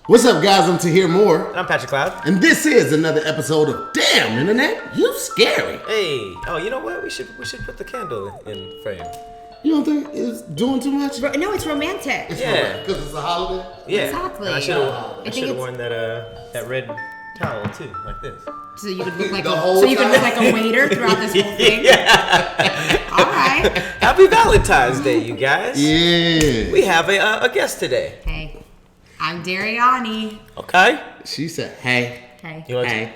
What's up, guys? I'm Tahir Moore. And I'm Patrick Cloud. And this is another episode of Damn Internet, You Scary. Hey, you know what? We should put the candle in frame. You don't think it's doing too much? No, it's romantic. Because it's a holiday? Yeah. Exactly. And I should have worn that red towel too, like this. So you could look like a waiter throughout this whole thing. Yeah. All right. Happy Valentine's Day, you guys. Yeah. We have a guest today. Hey, I'm Dariany. Okay. She said, hey. Hey. You want Hey.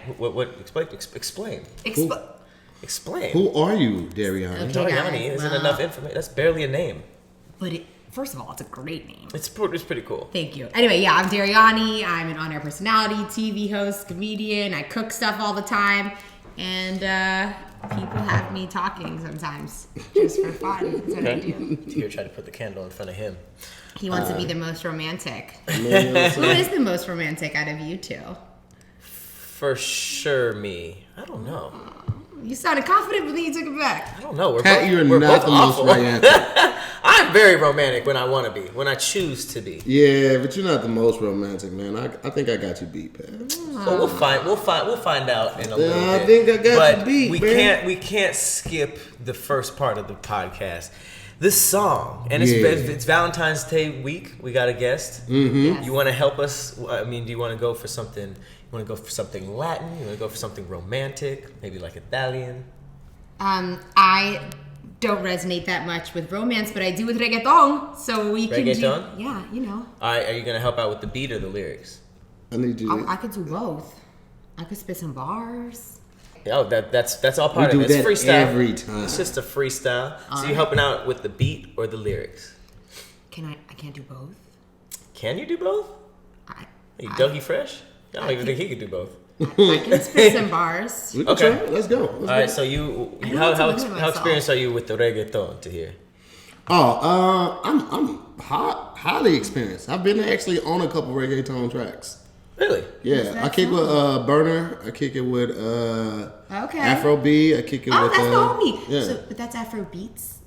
explain? Explain. Who are you, Dariany? Okay. Dariany guys, isn't well- enough information. That's barely a name. But first of all, it's a great name. It's pretty cool. Thank you. Anyway, yeah, I'm Dariany. I'm an on-air personality, TV host, comedian. I cook stuff all the time. And people have me talking sometimes just for fun. That's what I do. Tahir tried to put the candle in front of him. He wants to be the most romantic. Who is the most romantic out of you two? For sure, me. I don't know. You sounded confident, but then you took it back. I don't know. Pat, you're we're not both the most awful. romantic. I'm very romantic when I want to be, when I choose to be. Yeah, but you're not the most romantic, man. I think I got you beat, Pat. So we'll find out in a little bit. I think I got but you beat, man. we can't skip the first part of the podcast. This song, and Yeah. it's Valentine's Day week. We got a guest. Mm-hmm. Yes. You want to help us? I mean, do you want to go for something? You want to go for something Latin? You want to go for something romantic? Maybe like Italian? I don't resonate that much with romance, but I do with reggaeton. So we can Reggaeton? do, yeah, you know. All right, are you gonna help out with the beat or the lyrics? I need you. I could do both. I could spit some bars. Oh, that's all part We of do it. It's that freestyle. every time. It's just a freestyle. So Alright. you helping out with the beat or the lyrics? I can't do both. Can you do both? I Are you Dougie Fresh? I don't even think he could do both. can spit some bars. We can Okay. try it. Let's go. All right, so you I don't how want to how, limit how myself. experienced are you with the reggaeton to hear? I'm highly experienced. I've been actually on a couple reggaeton tracks. Really? Yeah, that I kick with Burner. I kick it with Okay. Afro B. I kick it Oh, with that's the homie. yeah. So, but that's Afro beats,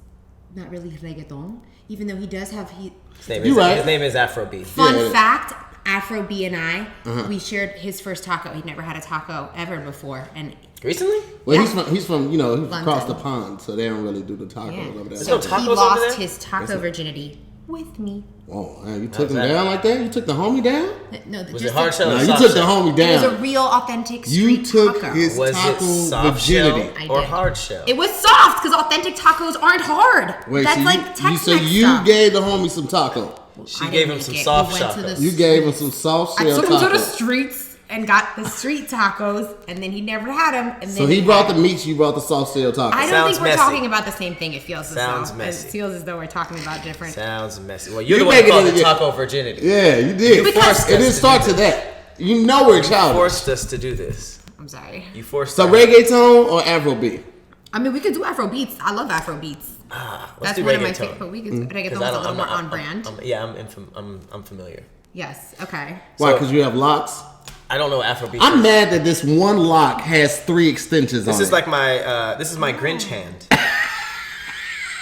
not really reggaeton. Even though he does have His name You is right. his name is Afrobeat. Fun Yeah. fact, Afro B and I, Uh-huh. we shared his first taco. He'd never had a taco ever before, and Recently? Well, Yeah. he's from he's London. across the pond, so they don't really do the tacos yeah. over there. There's no So tacos he over lost there? his taco virginity with me. Whoa, man, you took him that? down like that? You took the homie down? No, Was just it hard shell No, or you soft took the shell? homie It was a down. real authentic You street took taco. his Was taco it soft virginity. shell I or did. hard shell? It was soft because authentic tacos aren't hard. Wait, That's so like Tex-Mex so you stuff. gave the homie some taco. She I gave didn't him make some it. soft We went to shell. the You gave him some soft I shell took him to the taco. streets and got the street tacos, and then he never had them. And So then he brought the had 'em. meats, you brought the soft shell taco. I don't Sounds think we're messy. talking about the same thing. It feels Sounds as though messy. it feels as though we're talking about different. Sounds messy. Well, you're You the one who make it called into- it taco virginity. Yeah, you did. You forced It us didn't to start do to that. You know we're childish. Forced us to do this. I'm sorry. You forced So us. reggaeton or Afrobeat? I mean, we could do Afro beats. I love Afro beats. Let's That's do one of my reggaeton. favorite. But we could reggaeton is 'Cause a little more on brand. I'm familiar. Yes. Okay. Why? So- Because you have locks? I don't know Afrobeat. I'm mad that this one lock has 3 extensions on This it. is like my Grinch hand.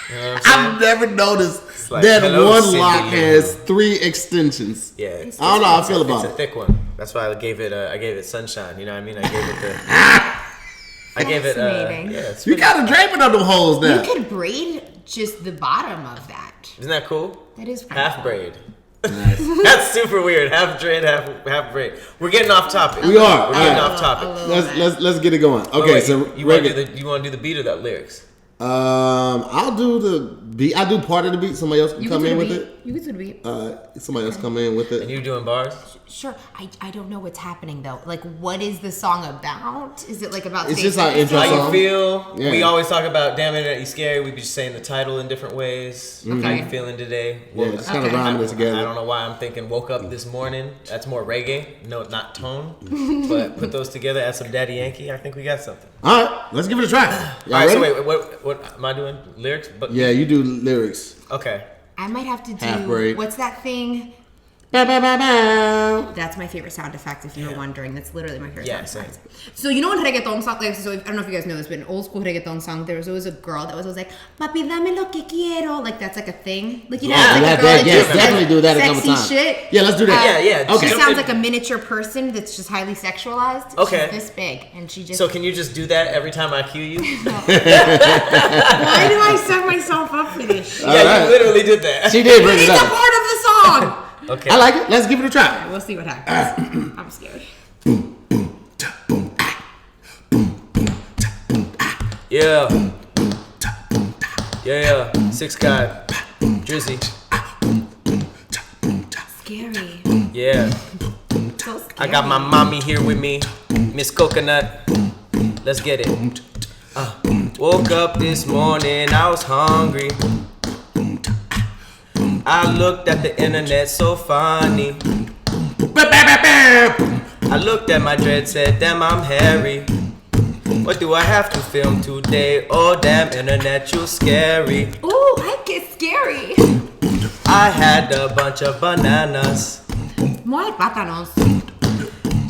You know what I'm saying? I've never noticed like, that hello, one Cindy lock Lou. has 3 extensions. Yeah, I don't know how I feel about It's a it. thick one. That's why I gave it sunshine. You know what I mean? I gave it the. I gave it. Fascinating. Yeah, it's You pretty- gotta drape it on them holes now. You could braid just the bottom of that. Isn't that cool? That is pretty Half cool. braid. Nice. That's super weird. Half braid, half braid. We're getting off topic. We are. We're getting Alright. off topic. Let's get it going. Okay, Wait, so you want to do the beat or the lyrics? I'll do the beat. I do part of the beat. Somebody else can You come could in do with the it. beat. You could do the beat. Somebody else come in with And it. you doing bars? Sure. I don't know what's happening though. Like, what is the song about? Is it like about? It's safe just our sex? intro How you song. feel? Yeah. We always talk about damn it, you scary. We be just saying the title in different ways. How you feeling today? Yeah, just kind of Okay. rhyming it I together. don't know why I'm thinking woke up this morning. That's more reggae. No, not tone. But put those together, add some Daddy Yankee. I think we got something. All right, let's give it a try. Y'all All right, so ready? wait, what am I doing? Lyrics? But Yeah, you do lyrics. I might have to Half do. braid. What's that thing? That's my favorite sound effect, if you were wondering. That's literally my favorite sound same. effect. So you know in reggaeton song, like, so I don't know if you guys know this, but in old school reggaeton song, there was always a girl that was always like, papi dame lo que quiero. Like, that's like a thing. Like, you know, Yeah, it's like a girl that, that yes, just definitely do that a couple sexy times. shit. Yeah, let's do that. Yeah. Okay. She sounds like a miniature person that's just highly sexualized. Okay. She's this big, and she just... So can you just do that every time I cue you? Why do I set myself up for this shit? Yeah, you literally did that. She did bring It's it a up. part of the song! Okay. I like it. Let's give it a try. Alright, we'll see what happens. I'm scared. Yeah. Yeah. Six guy. Drizzy. Scary. Yeah. So scary. I got my mommy here with me, Miss Coconut. Let's get it. Woke up this morning, I was hungry. I looked at the internet, so funny. I looked at my dread, said, damn, I'm hairy. What do I have to film today? Oh, damn, internet, you scary. Ooh, I get scary. I had a bunch of bananas. More like plátanos.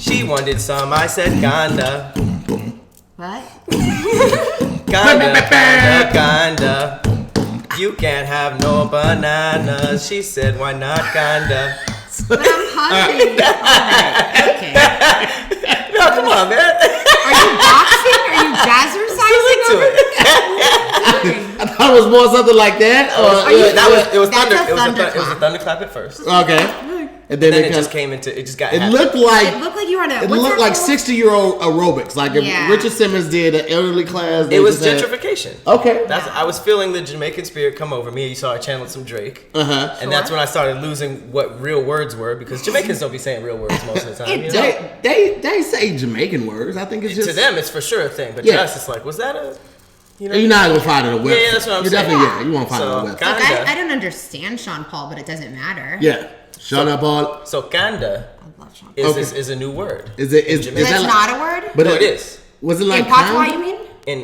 She wanted some, I said, kinda. What? Kinda. You can't have no bananas. She said, why not, kinda? But I'm hungry. Alright, okay. No, come on, man. Are you boxing? Are you jazzercising To over it. I thought it was more something like that. It was That's thunder. a It was a thunderclap. thunderclap at first. Okay. And Then then it just kind came into. It just got. it happy. looked like It looked like you were on a... it what's looked that like called? 60-year-old aerobics. Like if Yeah. Richard Simmons did an elderly class. they It was just had- gentrification. Okay. That's. I was feeling the Jamaican spirit come over me. You saw I channeled some Drake, Uh-huh. and that's when I started losing what real words were because Jamaicans don't be saying real words most of the time. You know? They say Jamaican words. I think it's just To them, it's for sure a thing, but Yeah. to us, it's like, was that a? You know. You're not gonna find it on the website. Yeah, that's what I'm you saying. definitely you won't find it on the So, website. Like, Kinda. I don't understand Sean Paul, but it doesn't matter. Yeah. Shut up, all. So kanda I love Sean Paul. is Okay. is a new word. Is it is Jamaican. That's that not a word? But No, it is Was it like In patois, pound? you mean?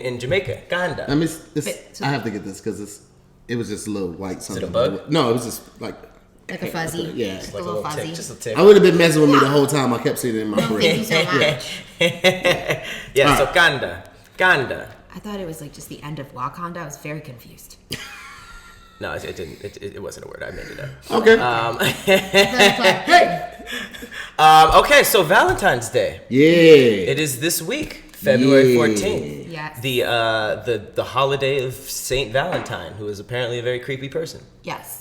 in Jamaica. Kanda. I mean, But- I have to get this because it was just a little white something. a bug? No, it was just like Like a fuzzy. Yeah. Just like a little fuzzy. tick, just a tick. I would have been messing with me the whole time. I kept seeing it in my Thank brain. you so much. Yeah. So Alright. kanda. I thought it was like just the end of Wakanda. I was very confused. No, it didn't. It wasn't a word. I made it up. Okay. Hey! Okay, so Valentine's Day. Yeah. It is this week, February 14th. Yes. The holiday of Saint Valentine, who is apparently a very creepy person. Yes.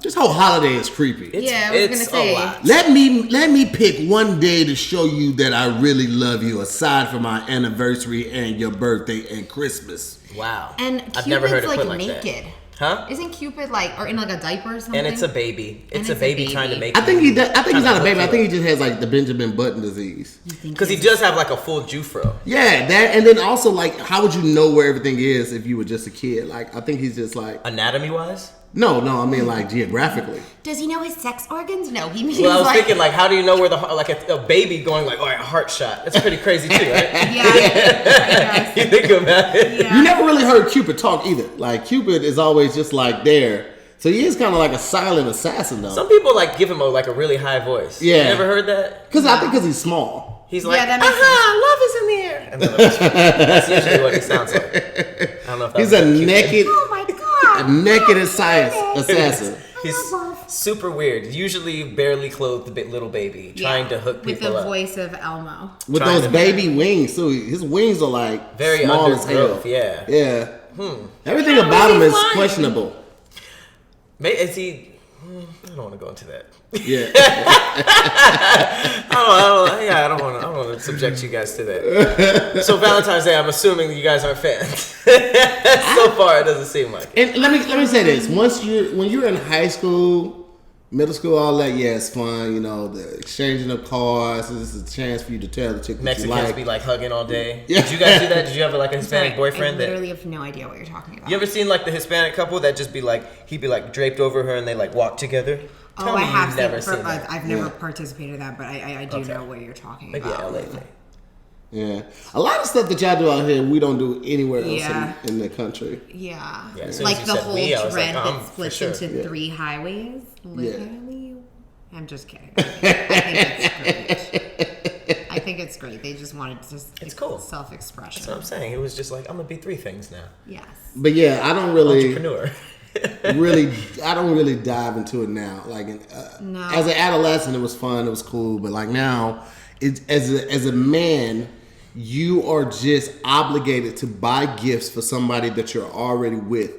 This whole holiday is creepy. Yeah, I was it's gonna say. a lot. Let me pick one day to show you that I really love you, aside from my anniversary and your birthday and Christmas. Wow. And I've never heard Cupid's it like put like naked. that. Huh? Isn't Cupid like, or in like a diaper or something? And it's a baby. It's a it's a baby baby. trying to make. I think he does, I think he's not a baby. I hook think he just has like the Benjamin Button disease. because he does have like a full Jufro. Yeah, that, and then also like, how would you know where everything is if you were just a kid? Like, I think he's just like, Anatomy wise. no, I mean like geographically. Does he know his sex organs? No, he means Well, I was like, thinking like, how do you know where the like a baby going like, all right, heart shot? That's pretty crazy too, right? yeah. You think about it. Yeah. You never really heard Cupid talk either. Like Cupid is always just like there, so he is kind of like a silent assassin though. Some people like give him a really high voice. Yeah. You never heard that? Because I think because he's small. He's like, that makes love is in the air. And then, that's usually what he sounds like. I don't know if that He's was a Cupid. naked, Oh my a god. naked assassin. He's super weird. Usually barely clothed little baby, trying to hook with people the up. voice of Elmo. With Trying those to- baby wings, so his wings are like Very small as hell. undergrowth, yeah. Yeah. Everything about him is questionable. Is he? I don't want to go into that. Yeah. I don't want to subject you guys to that. So Valentine's Day, I'm assuming you guys aren't fans. So far, it doesn't seem like it. And let me say this: when you're in high school, middle school, all that, yeah, it's fun. You know, the exchanging of cards. This is a chance for you to tell the chick that you Mexicans like. be like hugging all day. Yeah. Did you guys do that? Did you have like a Hispanic Sorry, boyfriend I that? literally have no idea what you're talking about. You ever seen like the Hispanic couple that just be like, he'd be like draped over her and they like walk together? Tell me I have you've never seen seen that. I've never participated in that, but I do Okay. know what you're talking Maybe about. a LA thing. Yeah, a lot of stuff that y'all do out here, we don't do anywhere else Yeah. in the country. Yeah. Yeah, as soon as like you the said whole we, I was trend like, that for splits sure. into Yeah. 3 highways. Literally I'm just kidding. I think it's great. They just wanted to just it's cool self-expression. That's what I'm saying. It was just like, I'm gonna be 3 things now. Yes. But yeah, I don't really entrepreneur. I don't really dive into it now. Like no. As an adolescent, it was fun, it was cool. But like now, as a man, you are just obligated to buy gifts for somebody that you're already with.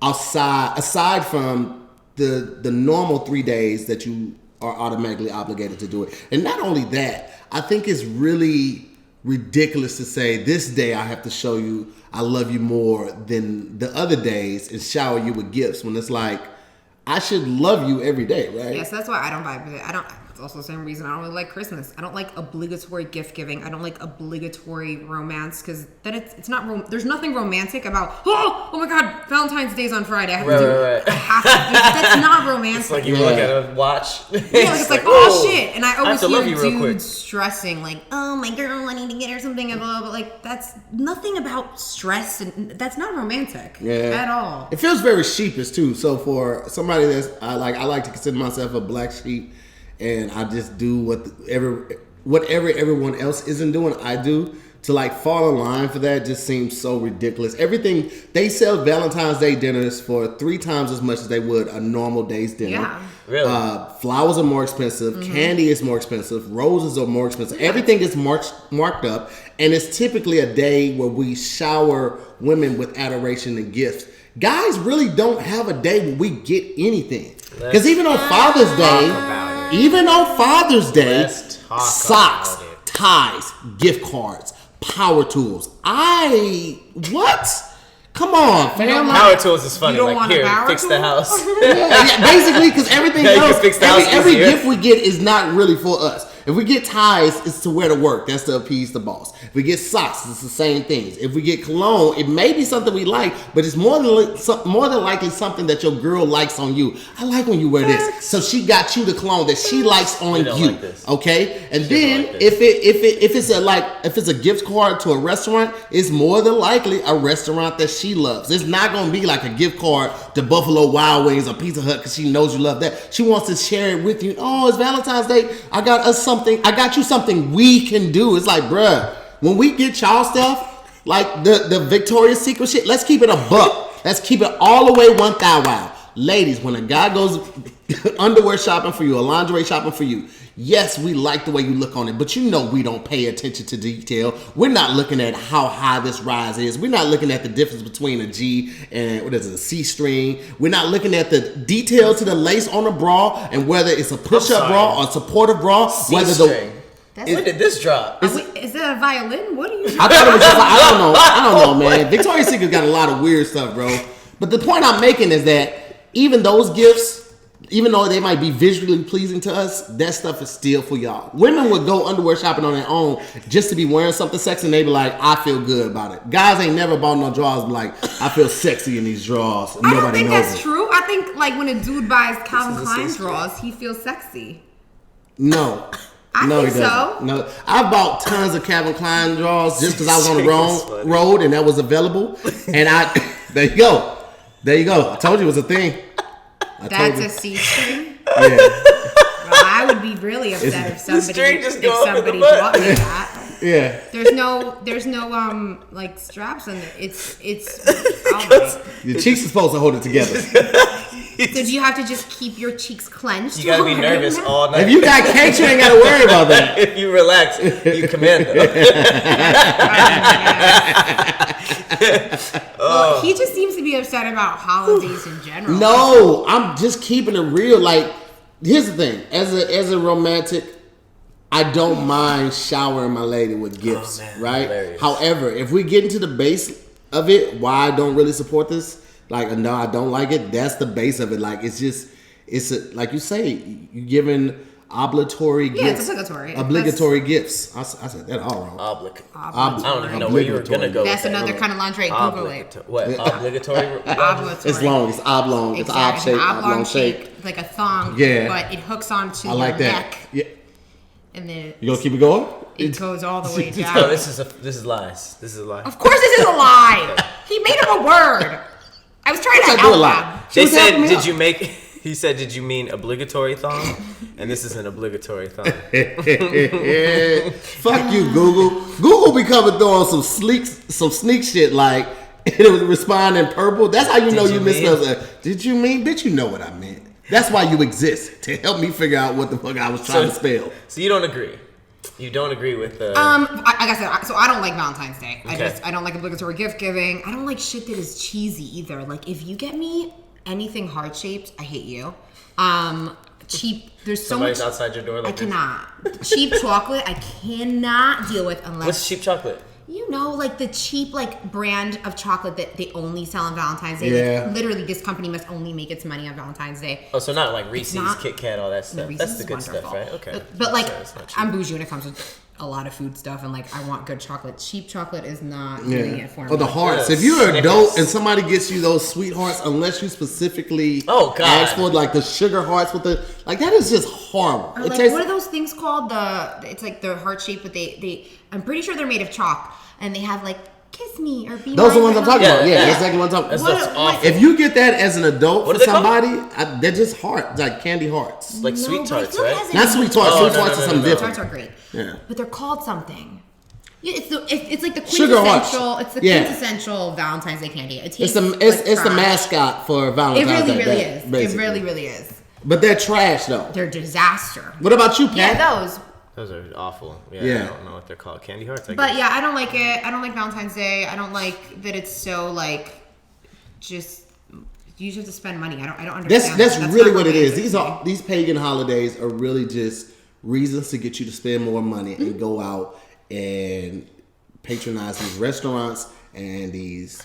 Aside from the normal 3 days that you are automatically obligated to do it. And not only that, I think it's really ridiculous to say this day I have to show you I love you more than the other days and shower you with gifts, when it's like, I should love you every day, right? Yes, that's why I don't vibe with it. It's also the same reason I don't really like Christmas. I don't like obligatory gift giving. I don't like obligatory romance, because then it's not. There's nothing romantic about. Oh my God, Valentine's Day's on Friday. I have to do. I have to. That's not romantic. It's like you look at a watch. Yeah, like it's like oh shit, and I always hear dudes stressing like, oh my girl, I need to get her something, and blah, but like that's nothing about stress, and that's not romantic at all. It feels very sheepish too. So for somebody that's I like to consider myself a black sheep. And I just do whatever everyone else isn't doing, I do. To like fall in line for that just seems so ridiculous. Everything, they sell Valentine's Day dinners for 3 times as much as they would a normal day's dinner. Yeah. Really? Flowers are more expensive. Mm-hmm. Candy is more expensive. Roses are more expensive. Everything is marked up. And it's typically a day where we shower women with adoration and gifts. Guys really don't have a day where we get anything. Because even on Father's Day, socks, ties, gift cards, power tools. What? Come on, fam. Power tools is funny. Like, here, fix the house. yeah, basically, because everything else, every gift we get is not really for us. If we get ties, it's to wear to work. That's to appease the boss. If we get socks, it's the same things. If we get cologne, it may be something we like, but it's more than likely something that your girl likes on you. I like when you wear this, so she got you the cologne that she likes on you. Like okay, and then if it's a gift card to a restaurant, it's more than likely a restaurant that she loves. It's not gonna be like a gift card to Buffalo Wild Wings or Pizza Hut because she knows you love that. She wants to share it with you. Oh, it's Valentine's Day. I got you something we can do. It's like, bruh, when we get y'all stuff, like the Victoria's Secret shit, let's keep it a buck. Let's keep it all the way 1,000. Ladies, when a guy goes underwear shopping for you or lingerie shopping for you, yes, we like the way you look on it, but you know we don't pay attention to detail. We're not looking at how high this rise is. We're not looking at the difference between a G and a C string. We're not looking at the detail to the lace on the bra and whether it's a push-up bra or a supportive bra. When did this drop? Is that a violin? What are you doing? I thought it was just like, I don't know, man. Victoria's Secret got a lot of weird stuff, bro. But the point I'm making is that even those gifts, even though they might be visually pleasing to us, that stuff is still for y'all. Women would go underwear shopping on their own just to be wearing something sexy, and they be like, I feel good about it. Guys ain't never bought no drawers, be like, I feel sexy in these drawers. I don't think that's true. I think like when a dude buys Calvin Klein drawers, he feels sexy. No. I think so. No, I bought tons of Calvin Klein drawers just because I was on the wrong road and that was available. And there you go. I told you it was a thing. That's a C-string? Yeah. Well, I would be really upset if somebody bought me that. Yeah. There's no like straps on it. It's your cheeks are supposed to hold it together. So do you have to just keep your cheeks clenched? You gotta be nervous all night. If you got cake, you ain't gotta worry about that. If you relax, you commando. Well, he just seems to be upset about holidays in general. No, I'm just keeping it real. Like, here's the thing: as a romantic, I don't mind showering my lady with gifts, right? Hilarious. However, if we get into the base of it, why I don't really support this, like, no, I don't like it. That's the base of it. Like, like you say, you giving obligatory gifts. Yeah, it's obligatory. Obligatory gifts. I said that all wrong. I don't even know where you were gonna go. That's another kind of lingerie. Google it. What? Obligatory? It's long. It's oblong. Exactly. It's oblong shape. Like a thong. Yeah. But it hooks onto I like your that. neck. Yeah. And then you gonna keep it going? It goes all the way down. No, this is lies. This is a lie. Of course, this is a lie. He made up a word. I was trying to help him. They said, "Did you make?" He said, "Did you mean obligatory thong?" And this is an obligatory thong. Fuck you, Google. Google be coming through on some sneak shit like it was responding purple. That's how you know you missed those. Did you mean? Bitch, you know what I meant. That's why you exist, to help me figure out what the fuck I was trying to spell. So you don't agree? You don't agree with like I said, so I don't like Valentine's Day. Okay. I don't like obligatory gift giving. I don't like shit that is cheesy either. Like if you get me anything heart shaped, I hate you. Cheap. There's so Somebody's much outside your door. Like I cannot. Cheap chocolate. I cannot deal with unless. What's cheap chocolate? You know, like the cheap like brand of chocolate that they only sell on Valentine's Day. Yeah. Like, literally, this company must only make its money on Valentine's Day. Oh, so not like Reese's, Kit Kat, all that stuff. That's the good wonderful stuff, right? Okay. But like, I'm bougie when it comes to a lot of food stuff, and like, I want good chocolate. Cheap chocolate is not doing it for me. Or the hearts. If you're an adult and somebody gets you those sweethearts, unless you specifically ask for like the sugar hearts with the that is just horrible. Or like, what are those things called? It's like the heart shape, but they I'm pretty sure they're made of chalk. And they have like kiss me or be. Those are the ones I'm talking about. Yeah, that's exactly what I'm talking about. That's awful. If you get that as an adult for somebody, they're just hearts, like candy hearts. Like sweet tarts, right? Not sweet tarts. Sweet tarts are something different. Tarts are great. Yeah. But they're called something. Yeah, it's like the Sugar hearts. quintessential. It's the quintessential Valentine's Day candy. It's the mascot for Valentine's Day. It really is. It really is. But they're trash though. They're a disaster. What about you, Pat? Yeah, those. Those are awful. Yeah, I don't know what they're called. Candy hearts, I guess. But yeah, I don't like it. I don't like Valentine's Day. I don't like that it's so like just you have to spend money. I don't understand. That's really what it is. These pagan holidays are really just reasons to get you to spend more money and go out and patronize these restaurants and these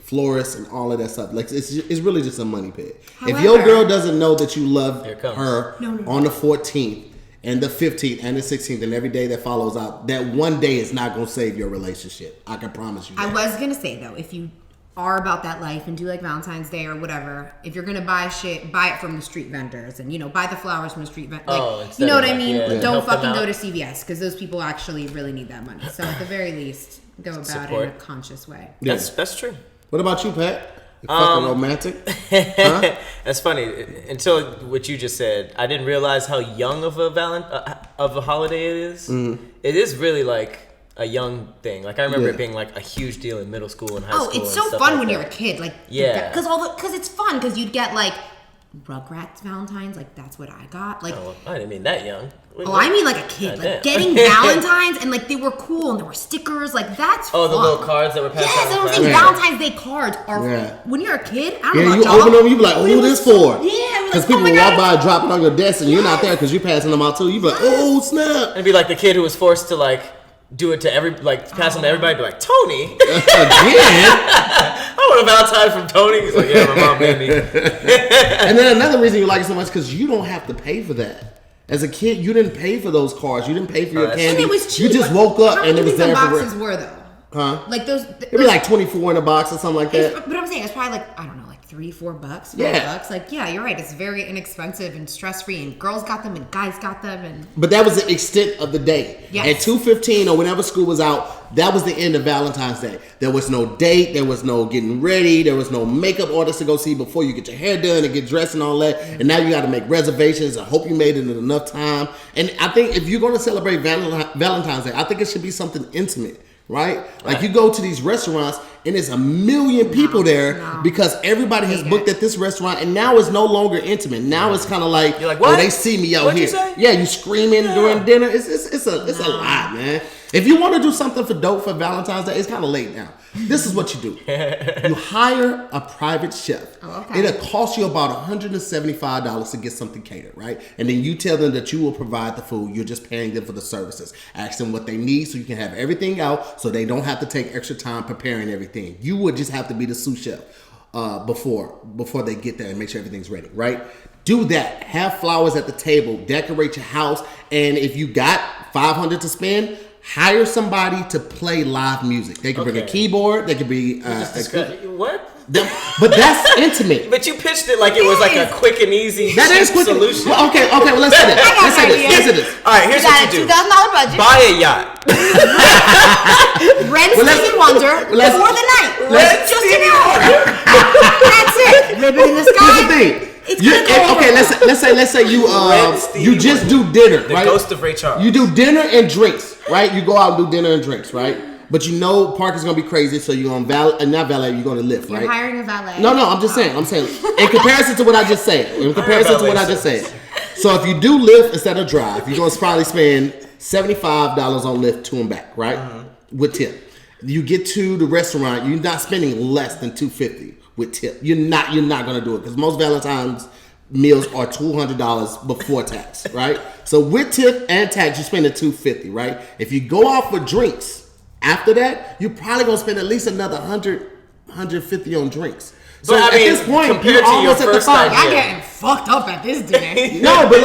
florists and all of that stuff. Like it's really just a money pit. If your girl doesn't know that you love her on the 14th and the 15th and the 16th and every day that follows out, that one day is not going to save your relationship. I can promise you that. I was going to say, though, if you are about that life and do like Valentine's Day or whatever, if you're going to buy shit, buy it from the street vendors and, buy the flowers from the street vendors. Like, you know what I mean? Yeah. Don't fucking go to CVS because those people actually really need that money. So at the very least, go about it in a conscious way. Yeah. That's true. What about you, Pat? You fucking romantic? Huh? That's funny. Until what you just said, I didn't realize how young of a holiday it is. Mm. It is really like a young thing. Like I remember it being like a huge deal in middle school and high school. Oh, it's so fun when you're a kid. Like because it's fun because you'd get like Rugrats Valentines. Like that's what I got. Like I didn't mean that young. I mean like a kid. Like getting Valentines and like they were cool and there were stickers. Like that's fun. The little cards that were passed out. Yes, I was saying Valentine's Day cards are when you're a kid. I don't know. You open them, you be like, "Who this for?" Yeah, because people walk by, drop it on your desk, and you're not there because you're passing them out too. You be like, "Oh snap!" It'd be like the kid who was forced to like do it to pass them to everybody. Be like, Tony again. I want a Valentine from Tony. He's like, yeah, my mom made me. And then another reason you like it so much because you don't have to pay for that. As a kid, you didn't pay for those cards. You didn't pay for your candy. And it was cheap. You just woke up and it was there for. Boxes were though. Huh? Like those. It'd be like 24 in a box or something like that. But I'm saying it's probably like I don't know, like $3-4, $5. Like you're right. It's very inexpensive and stress free. And girls got them and guys got them But that was the extent of the day. Yes. At 2:15 or whenever school was out, that was the end of Valentine's Day. There was no date. There was no getting ready. There was no makeup artist to go see before you get your hair done and get dressed and all that. Mm-hmm. And now you got to make reservations. I hope you made it in enough time. And I think if you're going to celebrate Valentine's Day, I think it should be something intimate. Right? Like you go to these restaurants and there's a million people there because everybody has booked at this restaurant and now it's no longer intimate. Now it's kind of like, you're like, what? Oh, they see me out What'd here. You say? Yeah, you screaming during dinner. It's a lot, man. If you want to do something for Valentine's Day, it's kind of late now. This is what you do. You hire a private chef. Oh, okay. It'll cost you about $175 to get something catered, right? And then you tell them that you will provide the food. You're just paying them for the services. Ask them what they need so you can have everything out so they don't have to take extra time preparing everything. You would just have to be the sous chef before they get there and make sure everything's ready, right? Do that. Have flowers at the table. Decorate your house. And if you got $500 to spend, hire somebody to play live music. They can bring a keyboard. They can be what? But that's intimate. But you pitched it like it was like a quick and easy solution. Well, okay. Well, let's do this. Listen to this. All right, here's what you do. $2,000 budget. Buy a yacht. Rent Stevie Wonder for the night. Just in order. That's it. Living in the sky. Here's the thing. Okay, let's say you just do dinner, the right? Ghost of Ray Charles. You do dinner and drinks, right? You go out and do dinner and drinks, right? But you know parking's gonna be crazy, so you're gonna not valet, you're gonna Lyft, right? You're hiring a valet. No, I'm just saying. In comparison to what I just said. So if you do Lyft instead of drive, you're gonna probably spend $75 on Lyft to and back, right? Mm-hmm. With tip. You get to the restaurant, you're not spending less than $250 with tip. You're not gonna do it because most Valentine's meals are $200 before tax, right? So with tip and tax, you're spending $250, right? If you go out for drinks after that, you're probably gonna spend at least another $150 on drinks. So but at this point, compared to your first idea, I'm getting fucked up at this dinner. No, but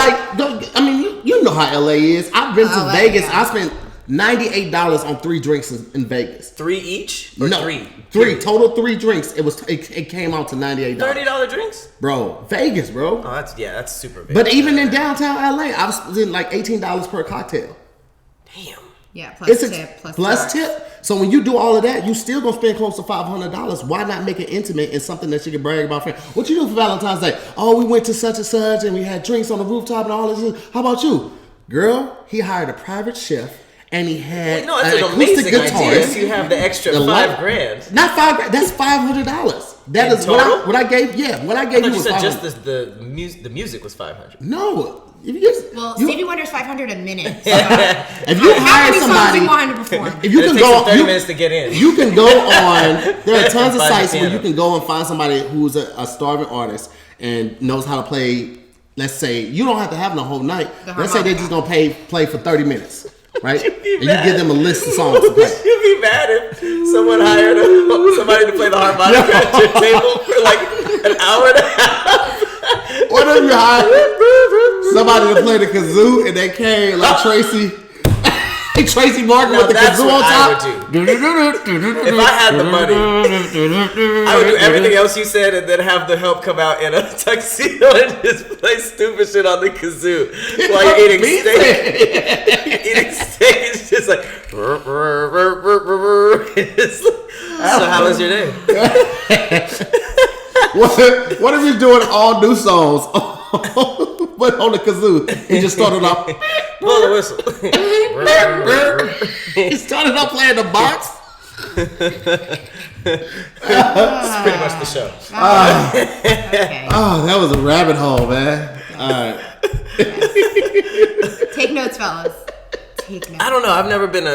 you know how LA is. I've been to Vegas. Yeah. I spent $98 on 3 drinks in Vegas. 3 each? Or no, 3? 3 total. 3 drinks. It came out to $98. $30 drinks, bro. Vegas, bro. Oh, that's super big. But even in downtown LA, I was spending like $18 per cocktail. Damn. Yeah, plus tip. So when you do all of that, you still gonna spend close to $500. Why not make it intimate and something that you can brag about? What you do for Valentine's Day? Oh, we went to such and such, and we had drinks on the rooftop and all this. How about you, girl? He hired a private chef. And he had an acoustic guitar. If you have the extra $5,000, not $5,000. That's $500. That is what I gave. Yeah, what I gave you was $500. Just the music was $500. No. Stevie Wonder's $500 a minute. So. If you hire somebody, you want him to perform? If you can go, 30 minutes to get in. You can go on. There are tons of sites where you can go and find somebody who's a starving artist and knows how to play. Let's say you don't have to have the whole night. Let's say they're just gonna play for 30 minutes. Right? And you give them a list of songs to play. You'd be mad if someone hired somebody to play the harmonica at your table for like an hour and a half. What if you hired somebody to play the kazoo and they came like Tracy Martin with the kazoo on top? If I had the money, I would do everything else you said and then have the help come out in a tuxedo and just play stupid shit on the kazoo while you're eating steak. It's just like. So how was your day? What if you're doing all new songs, but on the kazoo? He just started off. Blow the whistle. He started off playing the box. That's pretty much the show. Okay. Oh, that was a rabbit hole, man. All right. Take notes, fellas. I don't know. I've never been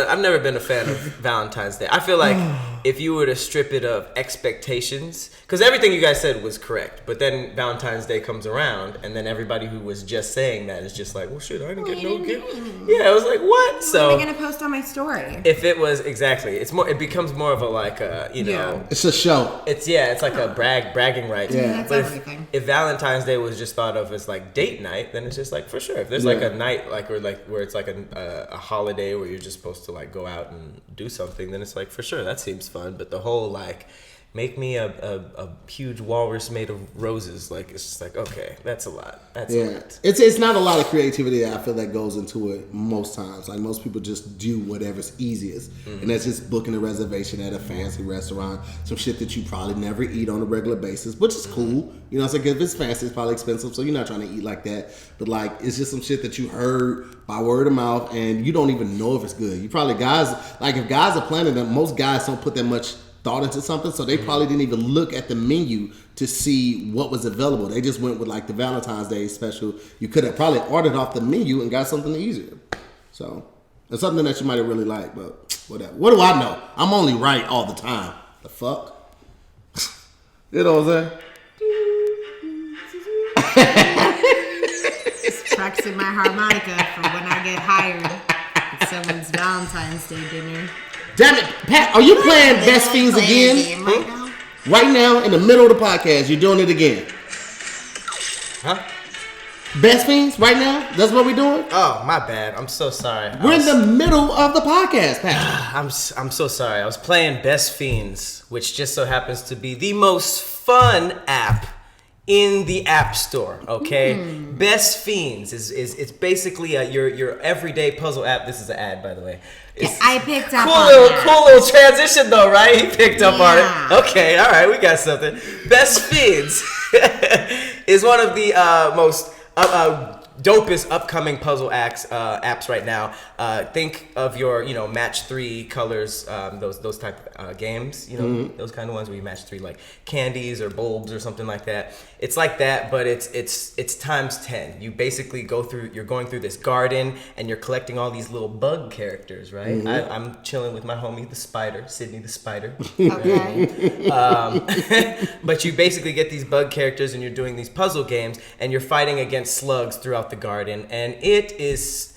a fan of Valentine's Day. I feel like if you were to strip it of expectations, because everything you guys said was correct, but then Valentine's Day comes around, and then everybody who was just saying that is just like, well, shit, I didn't get no gift. Yeah, I was like, what? So what am I gonna post on my story? If it was exactly, it becomes more of a like it's a show. It's like a bragging rights. Yeah, that's but everything. If Valentine's Day was just thought of as like date night, then it's just like for sure. If there's like a night where it's like a holiday where you're just supposed to like go out and do something, then it's like for sure that seems fun. But the whole like make me a huge walrus made of roses, like it's just like okay, that's a lot. That's a lot. It's not a lot of creativity that I feel that goes into it most times. Like most people just do whatever's easiest, and that's just booking a reservation at a fancy restaurant, some shit that you probably never eat on a regular basis, which is cool. You know, it's like if it's fancy, it's probably expensive, so you're not trying to eat like that. But like it's just some shit that you heard by word of mouth, and you don't even know if it's good. You probably if guys are planning them, most guys don't put that much thought into something, so they probably didn't even look at the menu to see what was available. They just went with like the Valentine's Day special. You could have probably ordered off the menu and got something easier. So it's something that you might have really liked, but whatever. What do I know? I'm only right all the time. The fuck? You know what I'm saying? Practicing my harmonica for when I get hired at someone's Valentine's Day dinner. Damn it, Pat, are you playing Best Fiends again? Right now, in the middle of the podcast, you're doing it again. Huh? Best Fiends right now? That's what we're doing? Oh, my bad. I'm so sorry. We're in the middle of the podcast, Pat. I'm so sorry. I was playing Best Fiends, which just so happens to be the most fun app in the App Store, okay? Best Fiends is it's basically your everyday puzzle app. This is an ad, by the way. I picked up cool little transition though, right? He picked up on it. Okay, all right, we got something. Best Fiends is one of the most dopest upcoming puzzle apps right now. Think of your, match 3 colors, those type of games, those kind of ones where you match 3 like candies or bulbs or something like that. It's like that, but it's times 10. You basically you're going through this garden and you're collecting all these little bug characters, right? Mm-hmm. I'm chilling with my homie, the spider, Sydney the spider. Okay. But you basically get these bug characters and you're doing these puzzle games and you're fighting against slugs throughout the garden, and it's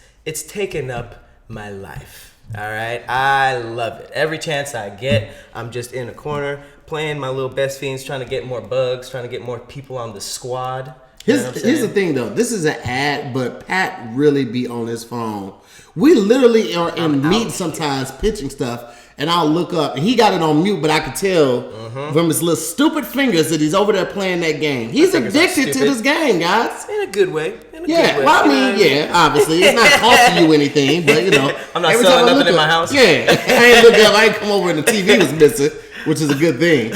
taken up my life. All right, I love it. Every chance I get, I'm just in a corner playing my little best fiends, trying to get more bugs, trying to get more people on the squad. Here's the thing, though. This is an ad, but Pat really be on his phone. We literally are in meetings sometimes pitching stuff, and I'll look up, and he got it on mute, but I could tell from his little stupid fingers that he's over there playing that game. He's addicted to this game, guys. In a good way. Well, I mean, obviously. It's not costing you anything, but, I'm not selling nothing in my house. Yeah. I ain't look up. I ain't come over and the TV was missing, which is a good thing.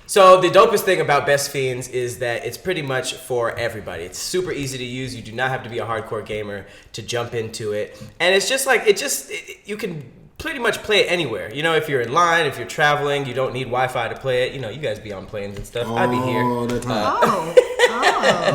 So the dopest thing about Best Fiends is that it's pretty much for everybody. It's super easy to use. You do not have to be a hardcore gamer to jump into it. And it's just like, you can pretty much play it anywhere. If you're in line, if you're traveling, you don't need Wi-Fi to play it. You guys be on planes and stuff. I'd be here. All the time.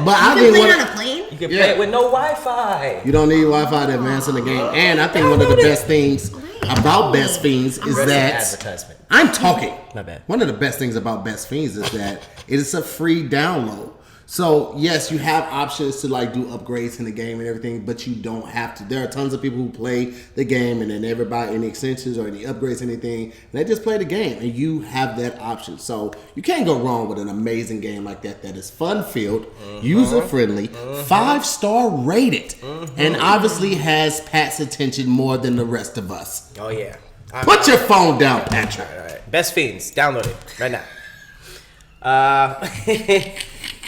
But I think play it on a plane? You can play it with no Wi-Fi. You don't need Wi-Fi to advance in the game. And I think one of the best things about Best Fiends is that advertisement. I'm talking. My bad. One of the best things about Best Fiends is that it is a free download. So yes, you have options to like do upgrades in the game and everything, but you don't have to. There are tons of people who play the game and they never buy any extensions or any upgrades, anything. And they just play the game, and you have that option. So you can't go wrong with an amazing game like that. That is fun-filled, user-friendly, 5-star rated, and obviously has Pat's attention more than the rest of us. Oh yeah. Put your phone down, Patrick. All right. Best Fiends, download it right now.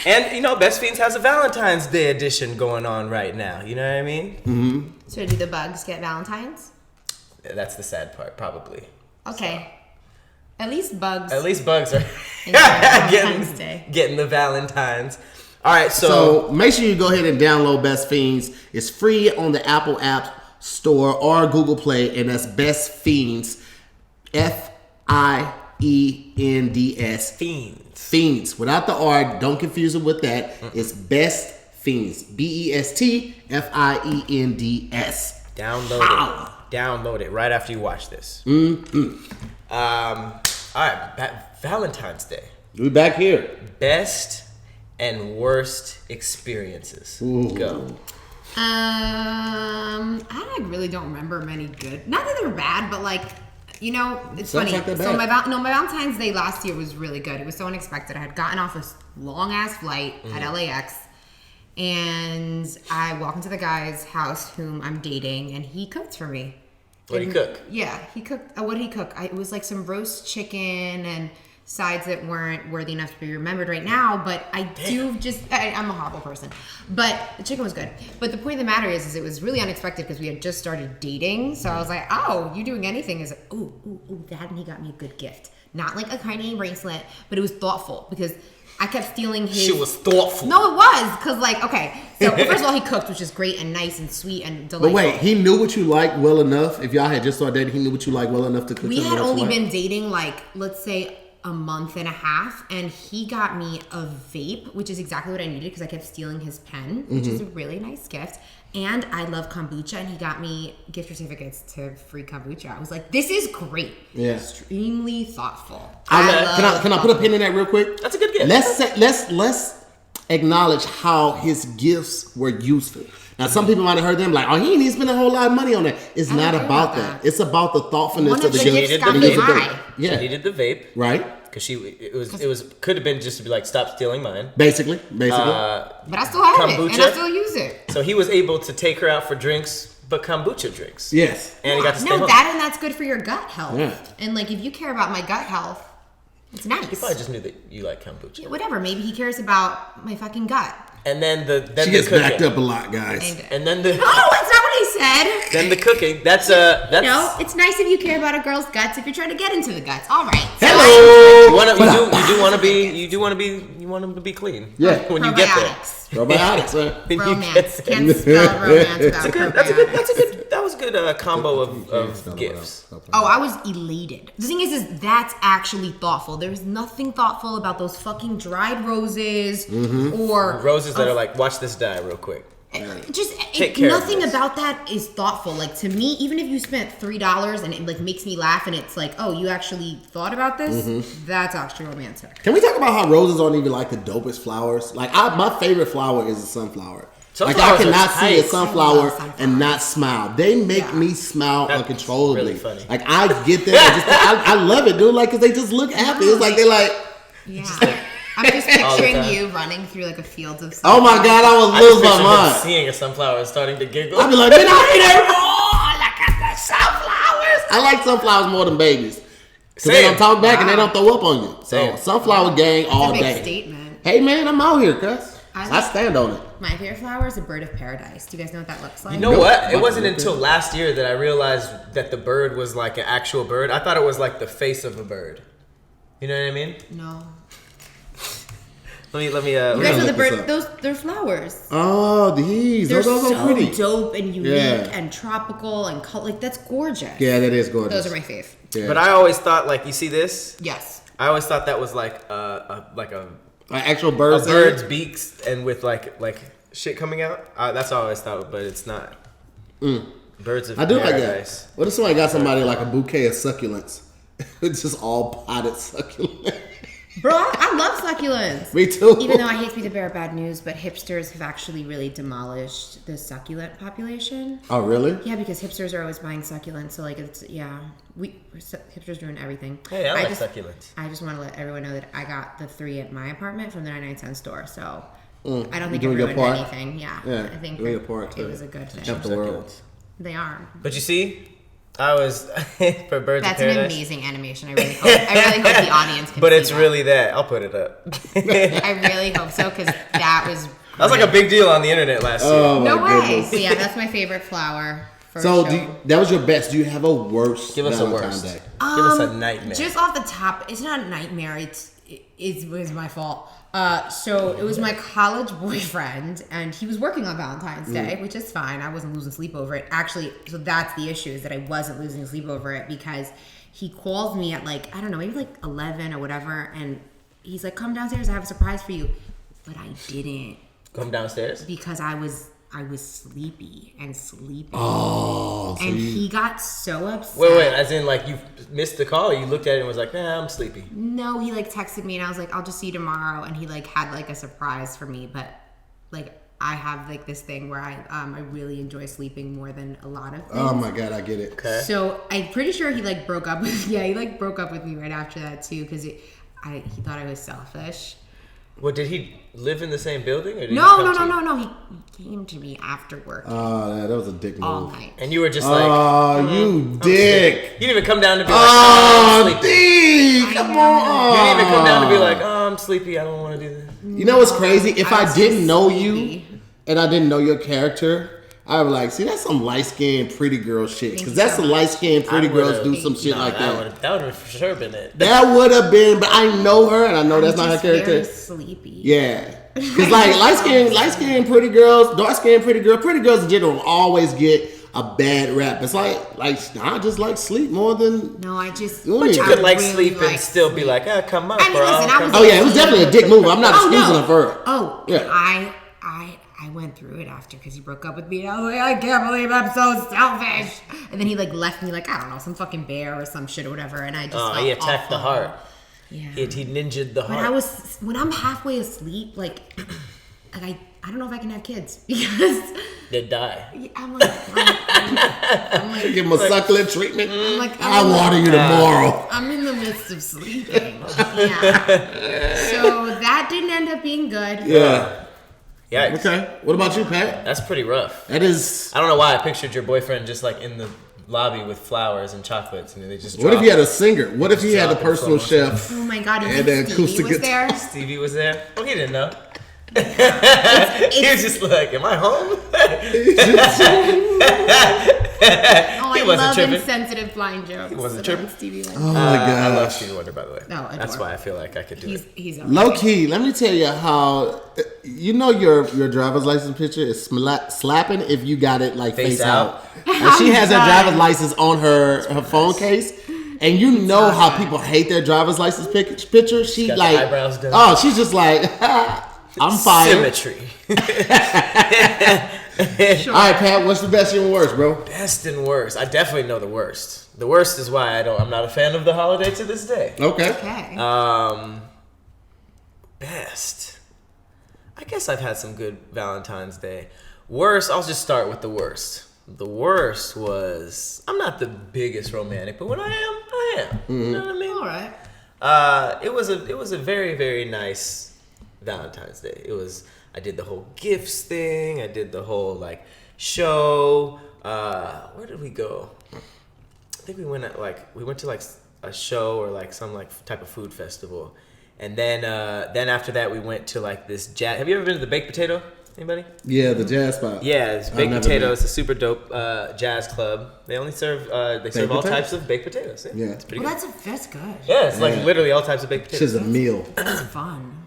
And Best Fiends has a Valentine's Day edition going on right now. You know what I mean? Mm-hmm. So do the bugs get Valentines? That's the sad part, probably. Okay. So. At least bugs are getting the Valentines. All right, so make sure you go ahead and download Best Fiends. It's free on the Apple App Store or Google Play, and that's Best Fiends, Fiends. Fiends. Without the R, don't confuse it with that. It's Best Fiends. BESTFIENDS. Download it right after you watch this. All right, Valentine's Day. We back here. Best and worst experiences. Ooh. Go. I really don't remember many good. Not that they're bad, but it's Sounds funny. Like so my Valentine's Day last year was really good. It was so unexpected. I had gotten off a long ass flight at LAX, and I walked into the guy's house whom I'm dating, and he cooked for me. What did he cook? Yeah, he cooked. What did he cook? It was like some roast chicken and sides that weren't worthy enough to be remembered right now, but I'm a horrible person. But the chicken was good. But the point of the matter is it was really unexpected because we had just started dating. So I was like, oh, you doing anything? Is like, ooh, that, and he got me a good gift. Not like a tiny bracelet, but it was thoughtful because I kept stealing his. She was thoughtful. No, it was because so first of all, he cooked, which is great and nice and sweet and delightful. But wait, he knew what you liked well enough. If y'all had just started dating, he knew what you liked well enough to cook. We had only been dating let's say a month and a half, and he got me a vape, which is exactly what I needed because I kept stealing his pen, which is a really nice gift. And I love kombucha, and he got me gift certificates to free kombucha. I was like, this is great. Yeah. Extremely thoughtful. Can I put a pin in that real quick? That's a good gift. Let's acknowledge how his gifts were useful. Now, some people might have heard them like, oh, he ain't even spend a whole lot of money on that. It's not about that. It's about the thoughtfulness of the gift. Got me high. Yeah. She needed the vape. Right. Because it could have been just to be like, stop stealing mine. Basically. But I still have kombucha. It, and I still use it. So he was able to take her out for drinks, but kombucha drinks. Yes. And he got to stay home. That's good for your gut health. Yeah. And if you care about my gut health, it's nice. He probably just knew that you like kombucha. Yeah, whatever. Maybe he cares about my fucking gut. And then she gets backed up a lot, guys. And then the no, that's not what I said. Then the cooking. That's No, it's nice if you care about a girl's guts if you're trying to get into the guts. All right. Hello. You want them to be clean. Yeah. When you get there. Probiotics, man. Romance. Can't spell romance without probiotics. That was a good combo of gifts. Oh, I was elated. The thing is that's actually thoughtful. There's nothing thoughtful about those fucking dried roses or roses that are like, watch this die real quick. Nothing about that is thoughtful. Like, to me, even if you spent $3 and it like makes me laugh and it's like, oh, you actually thought about this, that's actually romantic. Can we talk about how roses aren't even like the dopest flowers? Like, my favorite flower is a sunflower. Like, I cannot see a sunflower and not smile. They make me smile uncontrollably. Really funny. Like, I get that. I love it, dude. Like, because they just look happy. It's like they're like. Yeah. I'm just picturing you running through like a field of sunflowers. Oh my God, I would lose my mind. Seeing a sunflower and starting to giggle. I'd be like, man, I hate everyone. Look at the sunflowers. I like sunflowers more than babies. Because they don't talk back and they don't throw up on you. So, sunflower gang all day. That's a big statement. Hey, man, I'm out here, cuz. I stand on it. My favorite flower is a bird of paradise. Do you guys know what that looks like? You know what? It wasn't until last year that I realized that the bird was like an actual bird. I thought it was like the face of a bird. You know what I mean? No. Let me. You guys know the bird? They're flowers. Oh, these. They're those are so pretty. Dope and unique and tropical and like that's gorgeous. Yeah, that is gorgeous. Those are my fave. Yeah. But I always thought, like, you see this? Yes. I always thought that was like a actual bird's bird's beaks and with like shit coming out. That's all I always thought, but it's not. Birds of paradise. I do like that. What if somebody got somebody like a bouquet of succulents? It's just all potted succulents. Bro, I love succulents. Me too. Even though I hate to be the bearer of bad news, but hipsters have actually really demolished the succulent population. Oh, really? Yeah, because hipsters are always buying succulents. So, like, hipsters doing everything. Hey, I like succulents. I just want to let everyone know that I got the 3 at my apartment from the 99-cent store. So, I don't think it ruined anything. Yeah, I think it was a good thing. Help the world. They are. But you see, I was for Birds of Paradise. That's an amazing animation. I really hope the audience can But see it's really that. I'll put it up. I really hope so, because that was like a big deal on the internet last year. Oh, no way. Goodness. So yeah, that's my favorite flower. That was your best. Do you have a worst Give us Valentine's a worst. Day? Give us a nightmare. Just off the top, it's not a nightmare. It was my fault. So it was my college boyfriend, and he was working on Valentine's Day, which is fine. I wasn't losing sleep over it. Actually, so that's the issue, is that I wasn't losing sleep over it, because he calls me at like, I don't know, maybe like 11 or whatever, and he's like, come downstairs, I have a surprise for you. But I didn't. Come downstairs? Because I was sleepy and sleeping. Oh, and he got so upset. Wait, as in like you missed the call, or you looked at it and was like, nah, I'm sleepy? No, he like texted me and I was like, I'll just see you tomorrow. And he like had like a surprise for me, but like I have like this thing where I really enjoy sleeping more than a lot of things. Oh my God, I get it. Okay. So I'm pretty sure he like broke up with me right after that too, because he thought I was selfish. Well, did he live in the same building? Or did No. He came to me after work. Oh, that was a dick move. All night. And you were just like, you dick. You didn't even come down to be like, I'm sleepy. Come on. You didn't even come down to be like, oh, I'm sleepy, I don't want to do that. You know what's crazy? If I didn't know you and I didn't know your character, I would be like, see, that's some light-skinned, pretty girl shit. Because that's some light-skinned, pretty girls do some shit like that. That would have for sure been it. That would have been, but I know her and I know that's not her character. Very sleepy. Yeah. Because like light-skinned, pretty girls, dark-skinned, pretty girls in general always get a bad rap. It's like I just like sleep more than. No, I just. But you could like really sleep and still be like, come on, bro. It was definitely a dick move. I'm not excusing her for it. Oh, yeah. I went through it after because he broke up with me. And I was like, I can't believe I'm so selfish. And then he like left me like, I don't know, some fucking bear or some shit or whatever. And I just he attacked the heart. Yeah. He ninja'd the heart. When I'm halfway asleep, like I don't know if I can have kids because they die. I'm like give him a succulent treatment. I'm like, I'll water you tomorrow. I'm in the midst of sleeping. Yeah. So that didn't end up being good. Yeah. Yikes. Okay. What about you, Pat? That's pretty rough. That is. I don't know why I pictured your boyfriend just like in the lobby with flowers and chocolates, and then they just. What if he had a singer? What if he had a personal chef? Oh my God! And then Stevie was there. Stevie was there. Well, he didn't know. He was just like, am I home? I love insensitive blind jokes. He wasn't tripping. Oh my god! I love Stevie Wonder, by the way. No, that's why I feel like I could do it. He's low key. Let me tell you how your driver's license picture is slapping if you got it like face out. And she has her driver's license on her phone case. And you know how people hate their driver's license picture. She got like, the eyebrows done. Oh, she's just like, I'm fired. Symmetry. Sure. All right, Pat, what's the best and worst, bro? Best and worst. I definitely know the worst. The worst is why I'm not a fan of the holiday to this day. Okay. Best. I guess I've had some good Valentine's Day. Worst, I'll just start with the worst. The worst was, I'm not the biggest romantic, but when I am, I am. Mm-hmm. You know what I mean? All right. It was a very, very nice Valentine's Day. I did the whole gifts thing. I did the whole like show. Where did we go? I think we went to like a show or like some like type of food festival, and then after that we went to like this jazz. Have you ever been to the Baked Potato? Anybody? Yeah, the jazz spot. Yeah, it's baked potato. It's a super dope jazz club. They only serve all types of baked potatoes. Yeah, it's pretty good. That's good. Yeah, it's like literally all types of baked potatoes. It's a meal. That's fun.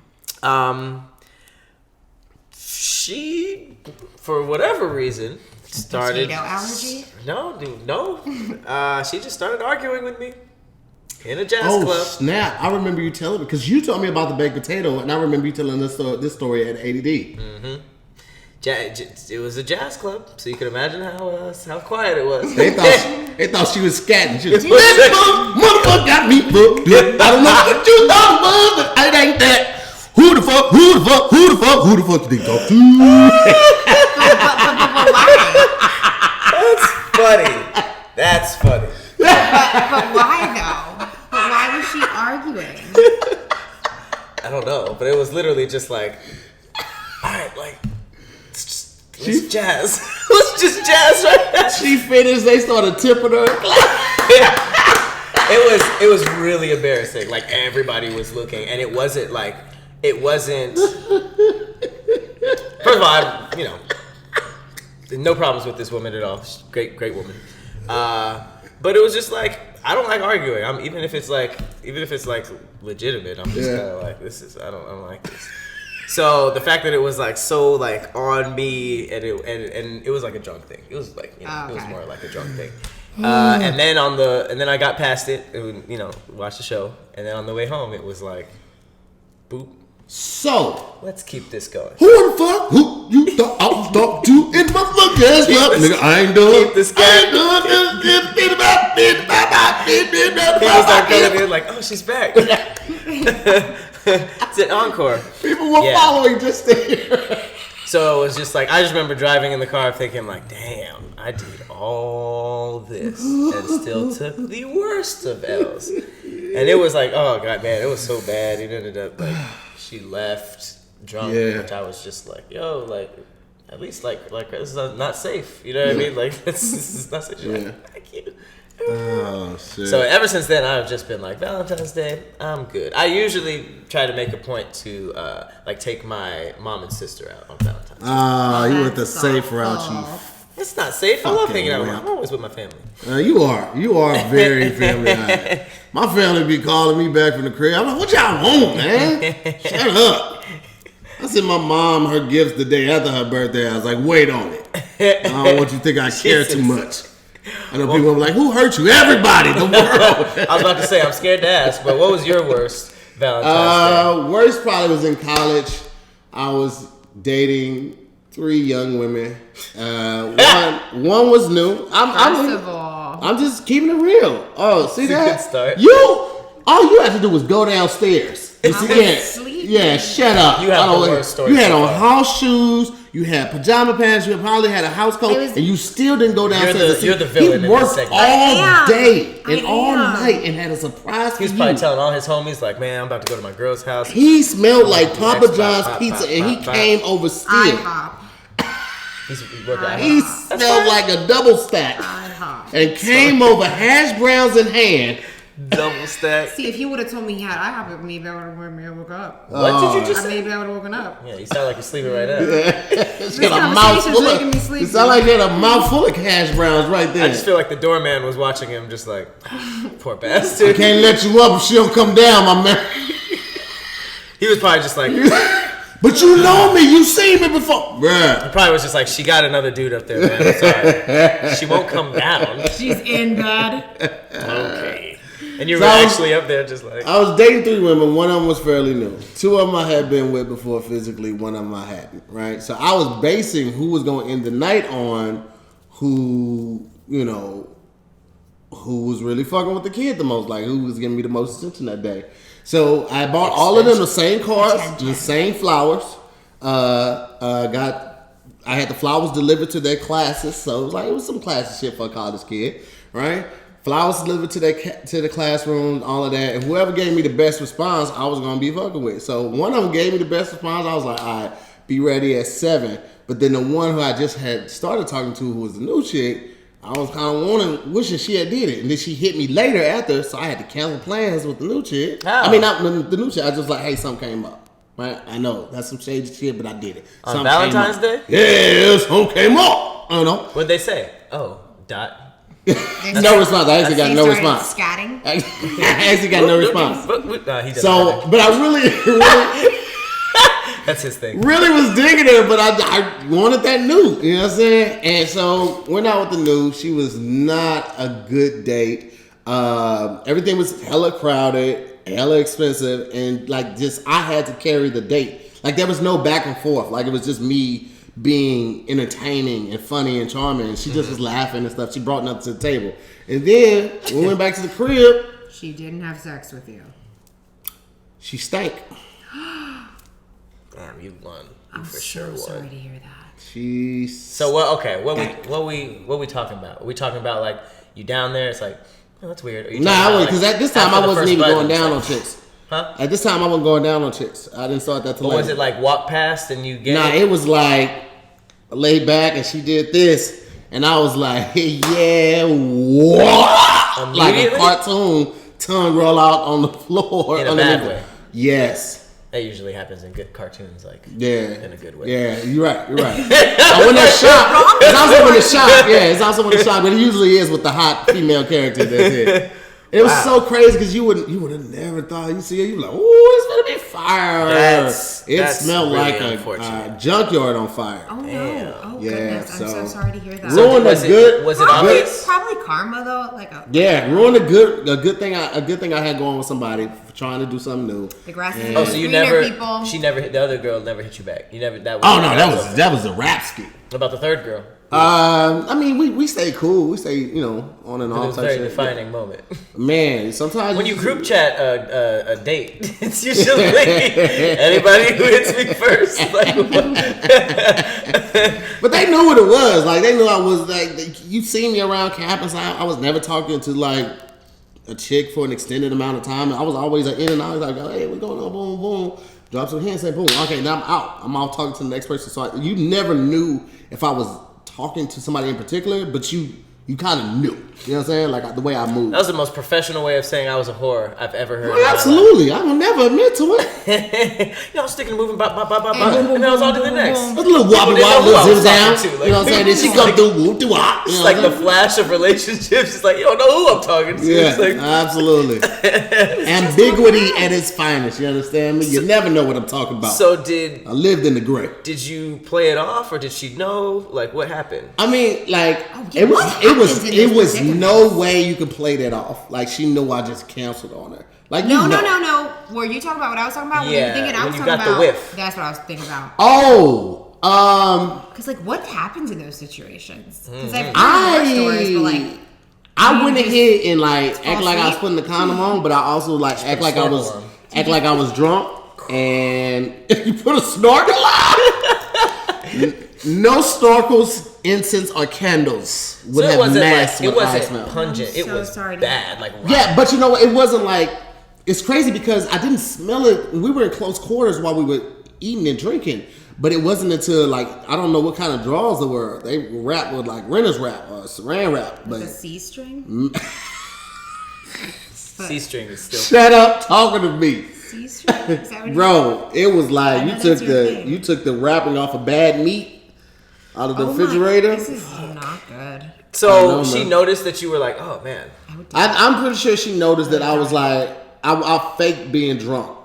She, for whatever reason, started. Potato allergy? No, dude, no. She just started arguing with me in a jazz club. Oh snap! I remember you telling me because you told me about the baked potato, and I remember you telling this story at ADD. Mm-hmm. It was a jazz club, so you can imagine how quiet it was. They thought she was scatting. She was motherfucker got me booked. I don't know what you thought it was, but it ain't that. Who the fuck you think talk to? That's funny. But why though? But why was she arguing? I don't know, but it was literally just like, all right, like. Let's jazz. Let's just jazz right now. She finished. They started tipping her. Yeah. It was really embarrassing. Like everybody was looking, and it wasn't. First of all, no problems with this woman at all. She's a great woman. But it was just like I don't like arguing. Even if it's like legitimate, I'm just kind of like I don't like this. So the fact that it was like so like on me and it was like a drunk thing. It was like it was more like a drunk thing. And then I got past it and watched the show. And then on the way home it was like, boop. So let's keep this going. Who the fuck? Who you thought I was talking to in my fucking ass? Nigga, I ain't done. Keep this guy. I ain't done. People start coming in like, oh, she's back. It's an encore. People were following just to hear. So it was just like I just remember driving in the car thinking like, damn, I did all this and still took the worst of L's. And it was like, oh god, man, it was so bad. It ended up like she left drunk, which I was just like, yo, like at least like this is not safe. You know what I mean? Like this is not safe. Like, thank you. Oh shit. So ever since then, I've just been like, Valentine's Day, I'm good. I usually try to make a point to like take my mom and sister out on Valentine's Day. You went the safe route, Chief. It's not safe. I love hanging out with them. I'm always with my family. You are very family oriented. My family be calling me back from the crib. I'm like, what y'all want, man? Shut up. I sent my mom her gifts the day after her birthday. I was like, wait on it. I don't want you to think I care too much. I know people are like, who hurt you? Everybody, the world. I was about to say, I'm scared to ask, but what was your worst Valentine's Day? Worst probably was in college. I was dating 3 young women. One was new. I'm just keeping it real. Oh, see it's that? A good start. All you had to do was go downstairs. Yeah, shut up. You have the worst story. You had on house shoes. You had pajama pants. You probably had a house coat, and you still didn't go downstairs. You're the villain. He worked all day and all night and had a surprise for you. He's probably telling all his homies, like, "Man, I'm about to go to my girl's house." He smelled like Papa John's pizza, and he came over still. He smelled like a double stack, and came over hash browns in hand. Double stack. See, if he would have told me he had IHOP, maybe I would have woke up. What did you just say? Maybe I would have woken up. Yeah, you sound like you're sleeping right now. She got a mouthful of. You sound like you had a mouthful of hash browns right there. I just feel like the doorman was watching him, just like, poor bastard. I can't let you up if she don't come down, my man. He was probably just like, but you know me, you seen me before, bruh. He probably was just like, she got another dude up there, man. I'm sorry. She won't come down. She's in bed. Okay. And you were actually up there just like... I was dating 3 women. One of them was fairly new. 2 of them I had been with before physically. One of them I hadn't, right? So I was basing who was going to end the night on who was really fucking with the kid the most. Like, who was giving me the most attention that day. So I bought all of them the same cards, the same flowers. I had the flowers delivered to their classes. So it was some classy shit for a college kid, right? Flowers delivered to the classroom, all of that. And whoever gave me the best response, I was going to be fucking with. So one of them gave me the best response. I was like, all right, be ready at 7. But then the one who I just had started talking to, who was the new chick, I was kind of wishing she had did it. And then she hit me later after, so I had to cancel plans with the new chick. Oh. I mean, not the new chick. I was just like, hey, something came up. Right? I know, that's some shady shit, but I did it. On Valentine's Day? Yeah, something came up. I don't know. What'd they say? Oh, dot. No response. I actually got no response. Scatting. I actually got no response. He So, but I really that's his thing. Really was digging her, but I wanted that new. You know what I'm saying? And so went out with the new. She was not a good date. Everything was hella crowded, hella expensive, and like just I had to carry the date. Like there was no back and forth. Like it was just me being entertaining and funny and charming. And she just was laughing and stuff. She brought nothing to the table. And then we went back to the crib. She didn't have sex with you. She stank. Damn, you won. I'm for so sure sorry won. to hear that. So what? Okay, what we talking about? Are we talking about like you down there? It's like that's weird. Nah, because at this time I wasn't even going down on like, chicks. Huh? At this time I wasn't going down on chicks. I didn't start that till later. Was it like walk past and you get? Nah, it was like I laid back and she did this, and I was like, yeah, what? Like a cartoon, tongue roll out on the floor. In a bad way. Yes. That usually happens in good cartoons, like in a good way. Yeah, you're right. I went that shop. It's also in the shop. Yeah, it's also in the shop, but it usually is with the hot female character. That's it. It was so crazy because you would have never thought you see it. You were like, "Ooh, it's gonna be fire!" It smelled really like a junkyard on fire. Oh no! Damn. Oh Yeah, goodness! I'm so sorry to hear that. Ruined a good. Was it obvious? Probably karma though. Ruined a good thing. A good thing I had going with somebody for trying to do something new. The grass is so you never. People. She never. The other girl never hit you back. You never. That was that was a rap scheme. What about the third girl? I mean, we stay cool. We stay, on and off. It was a very defining moment. Man, sometimes when you group chat a date, it's usually anybody who hits me first. Like, but they knew what it was. Like they knew I was like. You see me around campus. I was never talking to like a chick for an extended amount of time. I was always in and out. Like, hey, we're going on, boom, boom. Drop some hands, say boom. Okay, now I'm out. I'm out talking to the next person. So you never knew if I was talking to somebody in particular, but you kind of knew. You know what I'm saying? Like the way I moved. That was the most professional way of saying I was a whore I've ever heard. Well, absolutely. I will never admit to it. I'm sticking and moving, and then I was on to the next. A little wobbly, zip down. You know what I'm saying? Then she come through, whoop de wop. It's like the flash of relationships. It's like, you don't know who I'm talking to. Yeah, like, absolutely. Ambiguity at its finest. You understand me? You never know what I'm talking about. So I lived in the gray. Did you play it off, or did she know? Like, what happened? I mean, like it was no way you could play that off. Like she knew I just canceled on her. Like no. Were you talking about what I was talking about? Yeah, were you thinking I was talking about the whiff. That's what I was thinking about. Oh, because like what happens in those situations? Because I've heard more stories, but like I went ahead and like act like I was putting the condom on, but I also like act like I was drunk and you put a snorkel on. No snorkels, incense, or candles would have masked what I smelled. It wasn't pungent. It was bad. Like yeah, but you know what? It wasn't like it's crazy because I didn't smell it. We were in close quarters while we were eating and drinking, but it wasn't until like I don't know what kind of draws there were. They wrapped with like renter's wrap or saran wrap, but the C string. C-string is still. Shut up talking to me. C-string? Is that what Bro, it was like you took the wrapping off of bad meat out of the refrigerator. This is not good. So she noticed that you were like, oh man. I'm pretty sure she noticed that I was like, I faked being drunk.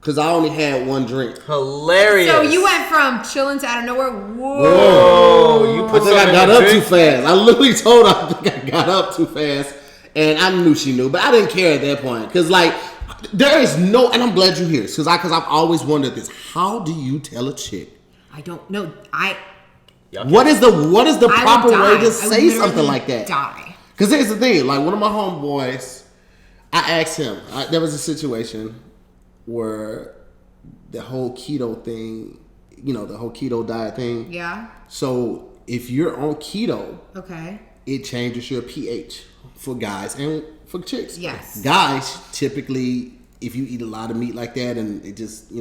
Because I only had one drink. Hilarious. So you went from chilling to out of nowhere. Whoa. You put I think I got up too fast. I literally told her I think I got up too fast. And I knew she knew. But I didn't care at that point. Because like, there is no, and I'm glad you're here. Because I've always wondered this. How do you tell a chick? I don't know. What is the proper way to say something like that? Die. Because here's the thing. Like, one of my homeboys, I asked him. There was a situation where the whole keto thing, the whole keto diet thing. Yeah. So if you're on keto, okay, it changes your pH for guys and for chicks. Yes. Guys, typically, if you eat a lot of meat like that and it just,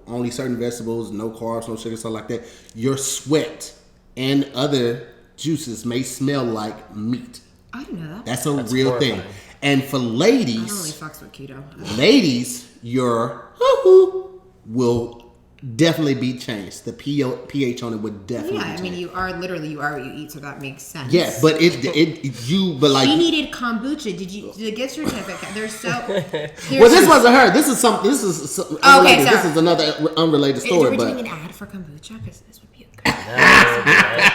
only certain vegetables, no carbs, no sugar, stuff like that, your sweat and other juices may smell like meat. I didn't know that. That's real horrifying thing. And for ladies, I don't really fucks with keto. Ladies, your will definitely be changed. The pH on it would definitely change. I mean, you are what you eat, so that makes sense. Yeah, but but like she needed kombucha. Did the gift certificate? They're so. Well, this wasn't her. This is okay. This is another unrelated story. Are we but doing an ad for kombucha? Because this would be a good.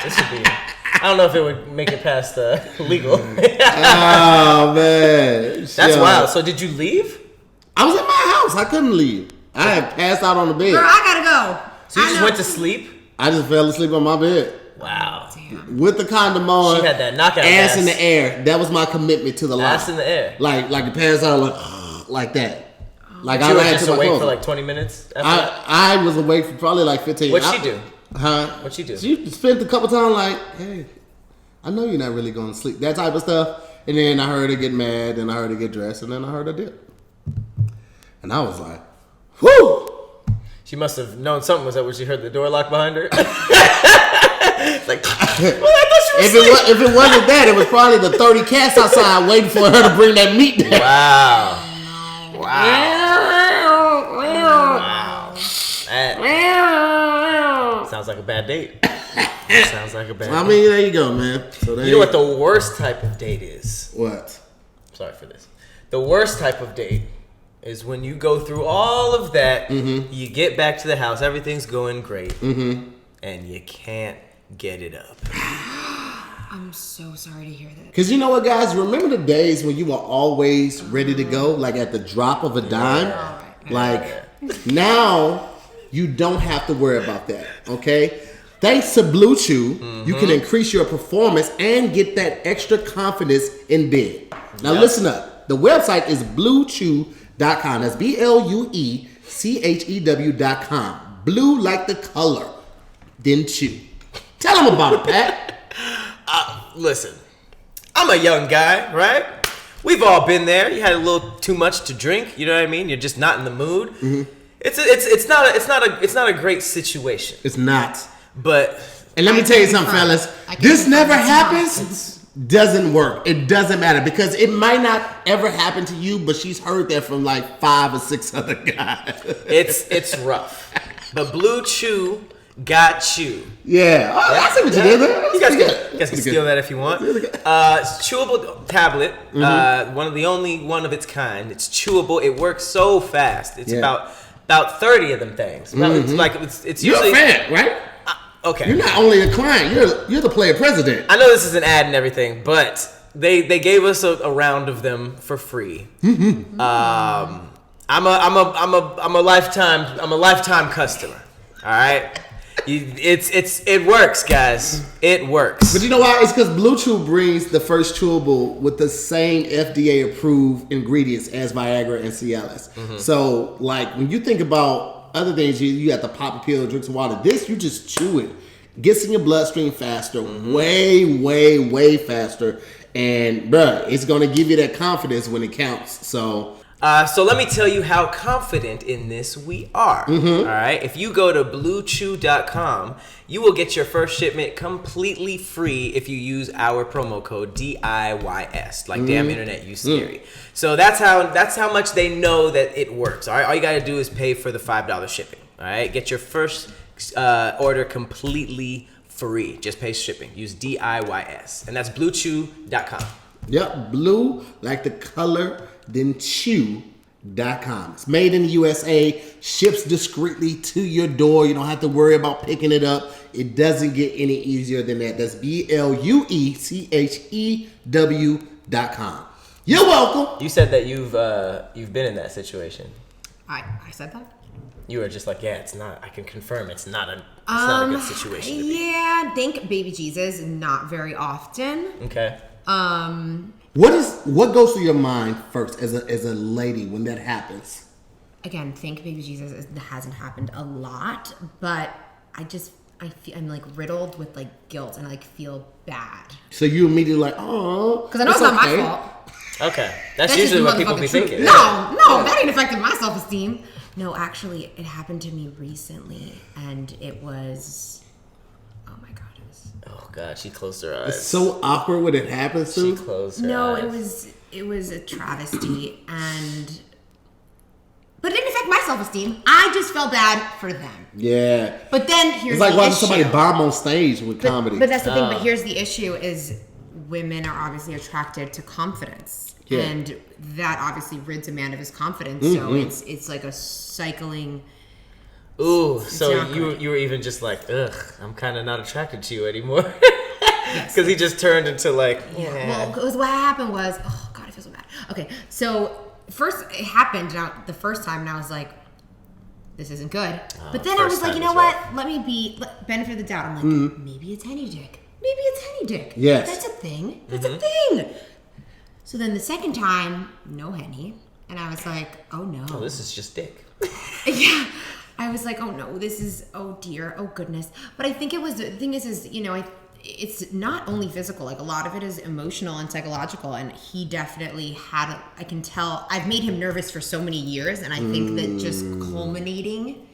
This would be. I don't know if it would make it past legal. Oh man, that's wild. So did you leave? I was at my house. I couldn't leave. I had passed out on the bed. Girl, I gotta go. So you just went to sleep? I just fell asleep on my bed. Wow. Damn. With the condom on. She had that knockout ass in the air. That was my commitment to the life. Ass in the air. Like to pass out like that. Like I had to awake for like 20 minutes. I was awake for probably like 15. What'd she do? Huh? What'd she do? She spent a couple times like, hey, I know you're not really going to sleep. That type of stuff. And then I heard her get mad, and I heard her get dressed, and then I heard her dip. And I was like, whoo! She must have known something was up when she heard the door lock behind her. It's like, if it wasn't that, it was probably the 30 cats outside waiting for her to bring that meat down. Wow. That sounds like a bad date. Sounds like a bad date. I mean, there you go, man. So you know what the worst type of date is? What? Sorry for this. The worst type of date is when you go through all of that, you get back to the house, everything's going great, and you can't get it up. I'm so sorry to hear that. Because you know what, guys? Remember the days when you were always ready to go, like at the drop of a dime? Yeah. Now you don't have to worry about that, okay? Thanks to BlueChew, you can increase your performance and get that extra confidence in bed. Now listen up. The website is BlueChew.com. That's BlueChew.com. Blue like the color, then chew. Tell them about it, Pat. Listen, I'm a young guy, right? We've all been there. You had a little too much to drink. You know what I mean? You're just not in the mood. It's not a great situation. It's not. But and let me tell you something, fellas. This never happens. Doesn't work. It doesn't matter because it might not ever happen to you, but she's heard that from like 5 or 6 other guys. It's rough. But BlueChew got you. Yeah. Oh, I see what you did there. You guys can steal that if you want. It's chewable tablet. One of the only one of its kind. It's chewable. It works so fast. It's about 30 of them things. It's You're usually a fan, right? Okay. You're not only a client, you're the player president. I know this is an ad and everything, but they gave us a round of them for free. I'm a lifetime customer. All right. It works, guys. It works. But you know why? It's because BlueChew brings the first chewable with the same FDA approved ingredients as Viagra and Cialis. So like when you think about other things, you have to pop a pill, drink some water. This, you just chew it. Gets in your bloodstream faster, way, way, way faster. And, bruh, it's going to give you that confidence when it counts. So, So let me tell you how confident in this we are. All right. If you go to BlueChew.com, you will get your first shipment completely free if you use our promo code DIYS. Like damn internet, you scary. So that's how much they know that it works. All right. All you got to do is pay for the $5 shipping. All right. Get your first order completely free. Just pay shipping. Use DIYS, and that's BlueChew.com. Yep, blue like the color, then chew.com. It's made in the USA, ships discreetly to your door. You don't have to worry about picking it up. It doesn't get any easier than that. That's BlueChew.com. You're welcome. You said that you've been in that situation. I said that? You were just like, yeah, it's not. I can confirm it's not a good situation to be. Yeah, think baby Jesus, not very often. Okay. What goes through your mind first as a lady when that happens? Again, think baby Jesus hasn't happened a lot, but I feel I'm like riddled with like guilt and I like feel bad. So you immediately like, oh, because I know it's not my fault. Okay, that's usually what people be thinking. No, that ain't affecting my self-esteem. No, actually, it happened to me recently, and it was, oh my God, it was. Oh God, she closed her eyes. It's so awkward when it happens to. She closed her eyes. It was a travesty, but it didn't affect my self-esteem. I just felt bad for them. Yeah. But then here's it's like the watching issue. somebody bomb on stage with comedy. But that's the thing. But here's the issue: is women are obviously attracted to confidence. Yeah. And that obviously rids a man of his confidence. So it's like a cycling. Ooh, so you were even just like, ugh, I'm kind of not attracted to you anymore. Because he just turned into like, yeah. Well, because what happened was, oh God, I feel so bad. Okay, so first it happened the first time, and I was like, this isn't good. But then I was like, you know what? Let me benefit of the doubt. I'm like, maybe it's henny dick. Maybe it's henny dick. Yes. That's a thing. That's a thing. So then the second time, no henny. And I was like, oh no. Oh, this is just dick. Yeah. I was like, oh no, this is, oh dear, oh goodness. But I think the thing is, you know, it's not only physical. Like a lot of it is emotional and psychological. And he definitely I can tell, I've made him nervous for so many years. And I think that just culminating.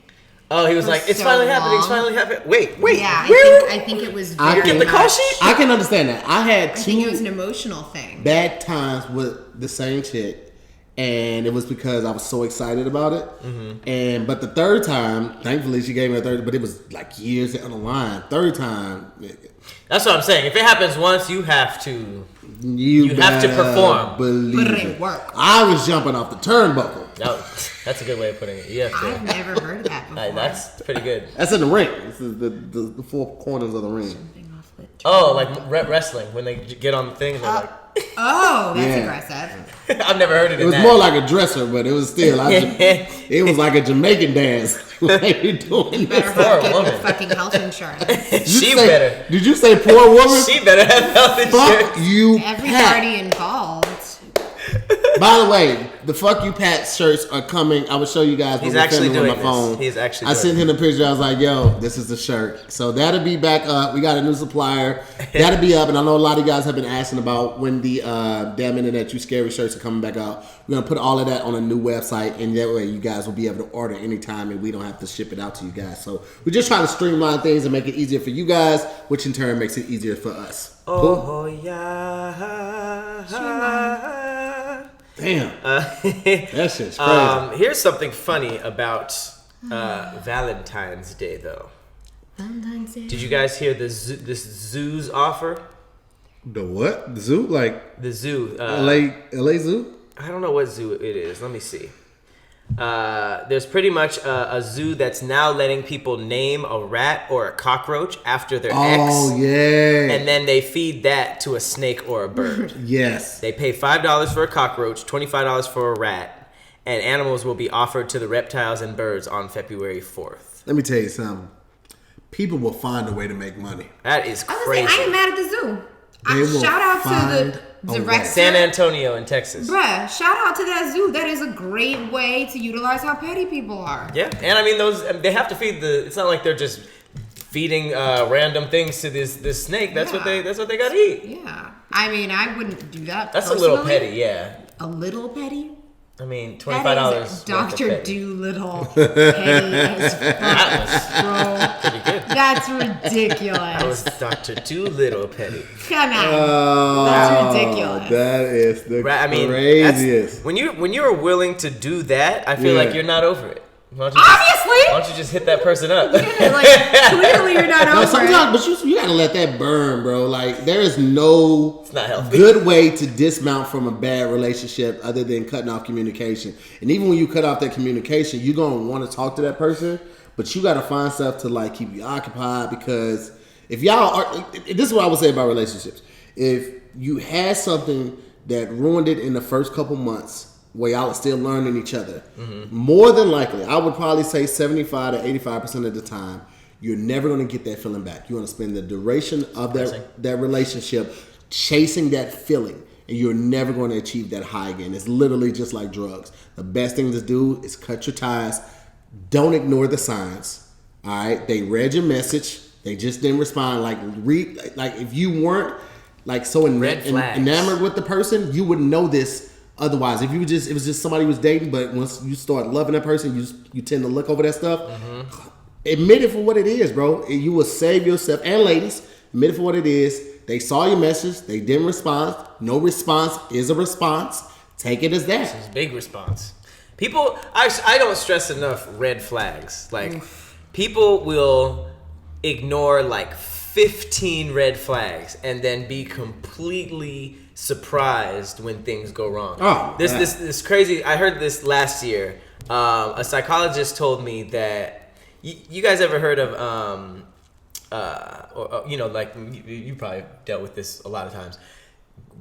Oh, he was like, it's finally happening. It's finally happening. Wait. Yeah, I think it was you get the call sheet? I can understand that. I think it was an emotional thing. Bad times with the same chick, and it was because I was so excited about it. But the third time, thankfully she gave me a third, but it was like years down the line. Third time. That's what I'm saying. If it happens once, you have to. You have to perform. Put it in work. I was jumping off the turnbuckle. No, that's a good way of putting it. You have to. I've never heard of that before. That's pretty good. That's in the ring. This is the four corners of the ring. Oh, like wrestling when they get on the thing and they're like. Oh, that's aggressive. I've never heard it. It was more like a dresser, but it was still. It was like a Jamaican dance. Like you doing better have good fucking health insurance. Better. Did you say poor woman? She better have health insurance. Fuck you, every Pat. party involved. By the way, the "Fuck You, Pat" shirts are coming. I will show you guys. He's actually doing my phone. He's actually. I sent him the picture. I was like, "Yo, this is the shirt." So that'll be back up. We got a new supplier. That'll be up, and I know a lot of you guys have been asking about when the Damn Internet You Scary shirts are coming back out. We're gonna put all of that on a new website, and that way you guys will be able to order anytime, and we don't have to ship it out to you guys. So we're just trying to streamline things and make it easier for you guys, which in turn makes it easier for us. Oh cool? Yeah. Damn. That shit's crazy. Here's something funny about Valentine's Day, though. Valentine's Day. Did you guys hear this zoo's offer? The what? The zoo? Like the zoo. LA Zoo? I don't know what zoo it is. Let me see. There's pretty much a zoo that's now letting people name a rat or a cockroach after their ex. Oh, yeah. And then they feed that to a snake or a bird. Yes. They pay $5 for a cockroach, $25 for a rat, and animals will be offered to the reptiles and birds on February 4th. Let me tell you something. People will find a way to make money. That is crazy. I ain't mad at the zoo. Shout out to the director. San Antonio in Texas. Bruh, shout out to that zoo. That is a great way to utilize how petty people are. Yeah, and I mean they have to feed it's not like they're just feeding random things to this snake. That's what they got to eat. Yeah. I mean, I wouldn't do that. That's personally. A little petty, yeah. A little petty? I mean, $25. Dr. Doolittle petty as fuck, bro. Pretty good. That's ridiculous. That was Dr. Doolittle petty. Come on. That's ridiculous. That is the craziest. When you are willing to do that, I feel like you're not over it. Obviously. Why don't you just hit that person up? Yeah, like, clearly you're not over sometimes, it. But you gotta let that burn, bro. Like, there is no it's not healthy. Good way to dismount from a bad relationship other than cutting off communication. And even when you cut off that communication, you're gonna want to talk to that person, but you gotta find stuff to like keep you occupied, because if y'all are, this is what I would say about relationships. If you had something that ruined it in the first couple months, where y'all are still learning each other, more than likely, I would probably say 75 to 85% of the time, you're never going to get that feeling back. You're going to spend the duration of that relationship chasing that feeling, and you're never going to achieve that high again. It's literally just like drugs. The best thing to do is cut your ties. Don't ignore the signs. All right, they read your message. They just didn't respond. Like if you weren't like so enamored with the person, you wouldn't know this. Otherwise, if it was just somebody who was dating, but once you start loving that person, you tend to look over that stuff. Admit it for what it is, bro. You will save yourself. And ladies, admit it for what it is. They saw your message. They didn't respond. No response is a response. Take it as that. This is a big response. People, I don't stress enough red flags. Like, people will ignore like 15 red flags and then be completely surprised when things go wrong. This crazy. I heard this last year. A psychologist told me that you guys ever heard of like you probably dealt with this a lot of times.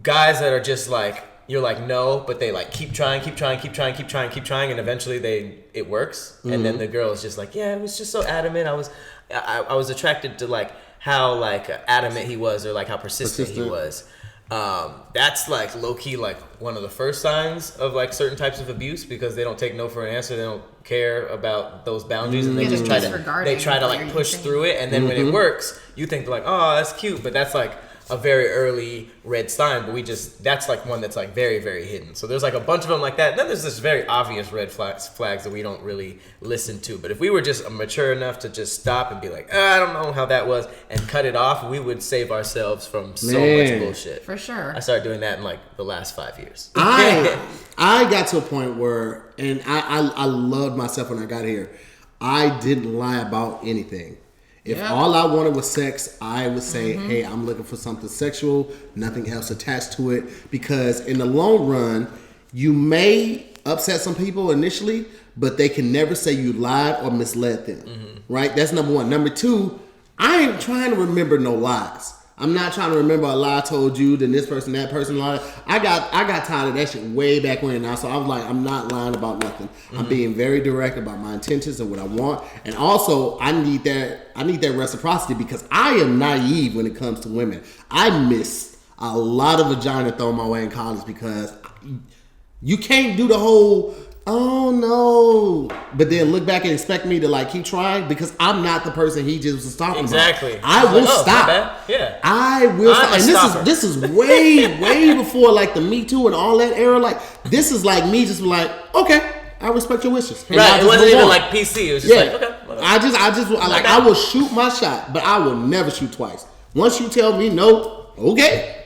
Guys that are just like, you're like no, but they like keep trying, and eventually it works. And then the girl is just like, yeah, it was just so adamant. I was attracted to like how like adamant he was, or like how persistent he was. That's like low-key like one of the first signs of like certain types of abuse, because they don't take no for an answer. They don't care about those boundaries, and they just try to like push through it. And then when it works, you think like, oh, that's cute, but that's like a very early red sign. But that's like one that's like very, very hidden. So there's like a bunch of them like that. And then there's this very obvious red flags that we don't really listen to. But if we were just mature enough to just stop and be like, I don't know how that was, and cut it off, we would save ourselves from so much bullshit. For sure. I started doing that in like the last 5 years. I got to a point where, and I loved myself when I got here, I didn't lie about anything. If all I wanted was sex, I would say, hey, I'm looking for something sexual, nothing else attached to it. Because in the long run, you may upset some people initially, but they can never say you lied or misled them. Right? That's number one. Number two, I ain't trying to remember no lies. I'm not trying to remember a lie I told you, then this person, that person lied. I got tired of that shit way back when now. So I was like, I'm not lying about nothing. I'm being very direct about my intentions and what I want. And also, I need that reciprocity, because I am naive when it comes to women. I missed a lot of vagina thrown my way in college, because you can't do the whole, oh no, but then look back and expect me to like keep trying, because I'm not the person he just was talking about. I will stop. Yeah, I will stop. And this is way before like the Me Too and all that era. Like, this is like me just like, okay, I respect your wishes. And right. It wasn't even like PC. It was just like, okay. I will shoot my shot, but I will never shoot twice. Once you tell me no, okay.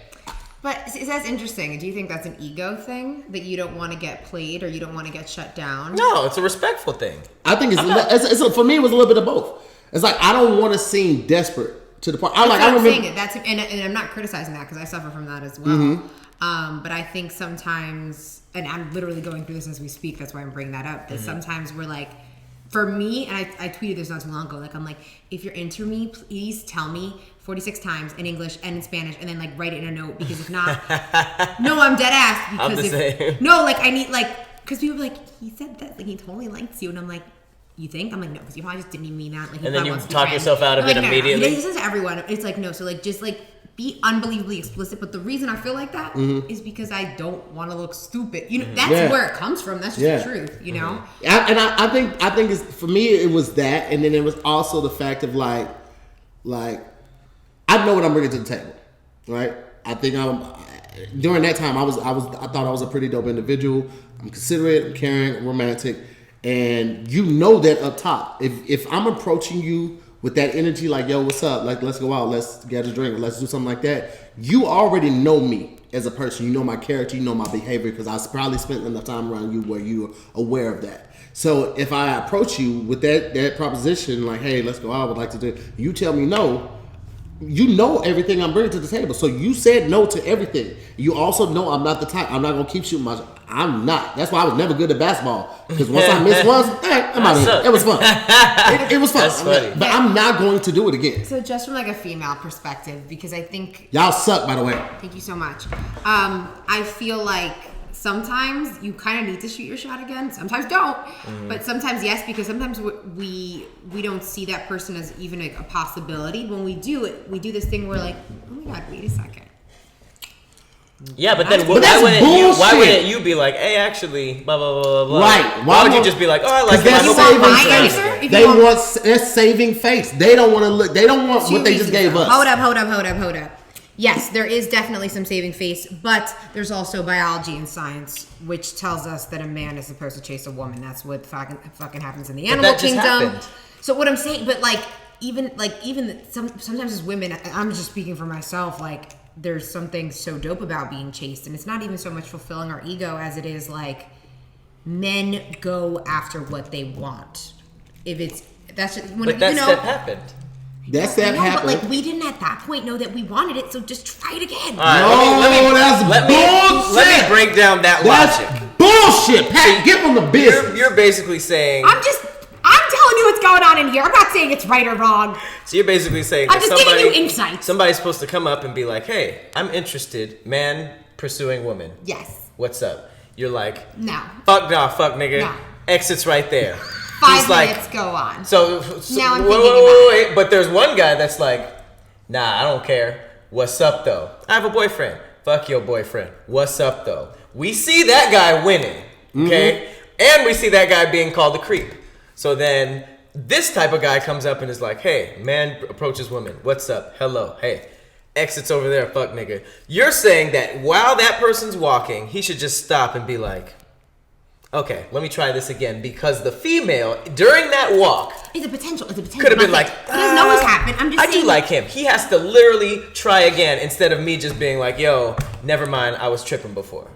But that's interesting. Do you think that's an ego thing, that you don't want to get played or you don't want to get shut down? No, it's a respectful thing. I think for me, it was a little bit of both. It's like, I don't want to seem desperate to the point. I'm saying it. And I'm not criticizing that, because I suffer from that as well. But I think sometimes, and I'm literally going through this as we speak, that's why I'm bringing that up, that sometimes we're like, for me, and I tweeted this not too long ago, like, I'm like, if you're into me, please tell me 46 times in English and in Spanish, and then like write it in a note, because if not, no, I'm dead ass. Because no, like, I need, like, because people are like, he said that, like, he totally likes you, and I'm like, you think? I'm like, no, because you probably just didn't even mean that. Like, and then you talk yourself out of it immediately. He says to everyone, it's like, no, so like, just like, be unbelievably explicit. But the reason I feel like that is because I don't want to look stupid. You know, that's where it comes from. That's just the truth, you know? I think it's, for me, it was that. And then it was also the fact of like, I know what I'm bringing to the table, right? I think during that time, I thought I was a pretty dope individual. I'm considerate, I'm caring, I'm romantic, and you know that up top. If I'm approaching you with that energy, like, yo, what's up? Like, let's go out, let's get a drink, let's do something like that. You already know me as a person. You know my character, you know my behavior, because I probably spent enough time around you where you're aware of that. So if I approach you with that proposition, like, hey, let's go out, I would like to do, you tell me no, you know everything I'm bringing to the table. So you said no to everything. You also know I'm not the type. I'm not going to keep shooting my... I'm not. That's why I was never good at basketball. Because once I missed once, I'm out of here. It was fun. It was fun. That's funny. But I'm not going to do it again. So just from like a female perspective, because I think... Y'all suck, by the way. Thank you so much. I feel like sometimes you kind of need to shoot your shot again. Sometimes don't. But sometimes yes, because sometimes we don't see that person as even a possibility. When we do it, we do this thing where like, oh my God, wait a second. Yeah, but then why wouldn't you be like, hey, actually, blah, blah, blah, blah. Right. Why would you just be like, oh, I like it. They're saving face. They don't want to look. They don't want what they just gave us. Hold up. Yes, there is definitely some saving face, but there's also biology and science, which tells us that a man is supposed to chase a woman. That's what fucking happens in the animal kingdom. Happened. So what I'm saying, but sometimes as women, I'm just speaking for myself, like, there's something so dope about being chased, and it's not even so much fulfilling our ego as it is like men go after what they want. That happened. That's that happened. But like we didn't at that point know that we wanted it, so just try it again. Let me break down that logic. Bullshit, Pat. Get on the business. You're basically saying I'm telling you what's going on in here. I'm not saying it's right or wrong. So you're basically saying I'm just giving you insight. Somebody's supposed to come up and be like, hey, I'm interested, man pursuing woman. Yes. What's up? You're like, no. Fuck nigga. No. Exit's right there. 5 minutes go on. So now I'm thinking about it. But there's one guy that's like, nah, I don't care. What's up though? I have a boyfriend. Fuck your boyfriend. What's up though? We see that guy winning. Okay? And we see that guy being called a creep. So then this type of guy comes up and is like, hey, man approaches woman. What's up? Hello. Hey. Exits over there. Fuck nigga. You're saying that while that person's walking, he should just stop and be like, okay, let me try this again. Because the female, during that walk... It's a potential. Could have been like, he doesn't know what's happened. I'm just saying. I do like him. He has to literally try again instead of me just being like, yo, never mind, I was tripping before.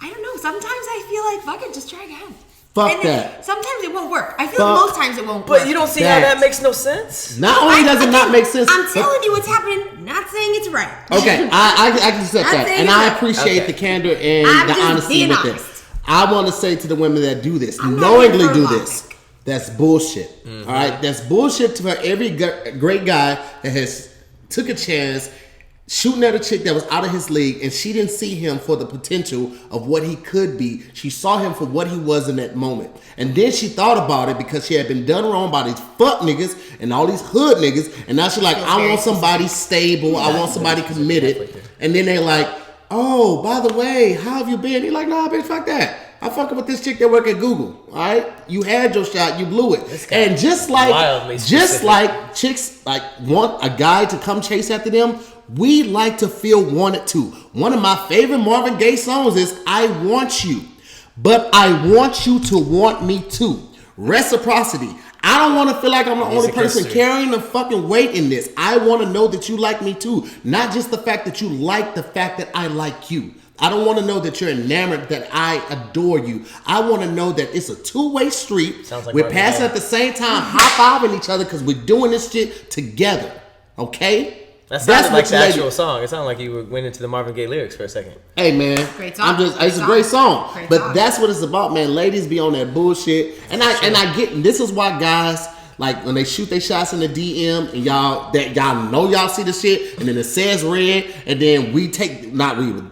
I don't know. Sometimes I feel like, fuck it, just try again. Fuck that. Sometimes it won't work. I feel like most times it won't work. But you don't see how that makes no sense? Not only does it not make sense. I'm telling you what's happening. Not saying it's right. Okay, I can accept that. And I appreciate the candor and the honesty with this. I want to say to the women that do this, knowingly do this, that's bullshit. All right? That's bullshit for every great guy that has took a chance shooting at a chick that was out of his league, and she didn't see him for the potential of what he could be. She saw him for what he was in that moment. And then she thought about it because she had been done wrong by these fuck niggas and all these hood niggas. And now she's like, I want somebody stable. I want somebody committed. And then they're like, oh, by the way, how have you been? He's like, nah, bitch, fuck that. I'm fucking with this chick that work at Google. All right, you had your shot, you blew it. And just like chicks like want a guy to come chase after them, we like to feel wanted too. One of my favorite Marvin Gaye songs is "I Want You," but I want you to want me too. Reciprocity. I don't want to feel like I'm the only person carrying the fucking weight in this. I want to know that you like me too, not just the fact that you like the fact that I like you. I don't want to know that you're enamored, that I adore you. I want to know that it's a two-way street. Like we're passing at the same time, high-fiving each other because we're doing this shit together. Okay? That sounded like the actual song. It sounded like you went into the Marvin Gaye lyrics for a second. Hey, man. Great song. It's a great song. But that's what it's about, man. Ladies be on that bullshit. And I get, this is why guys, like when they shoot their shots in the DM and y'all know y'all see the shit and then it says red and then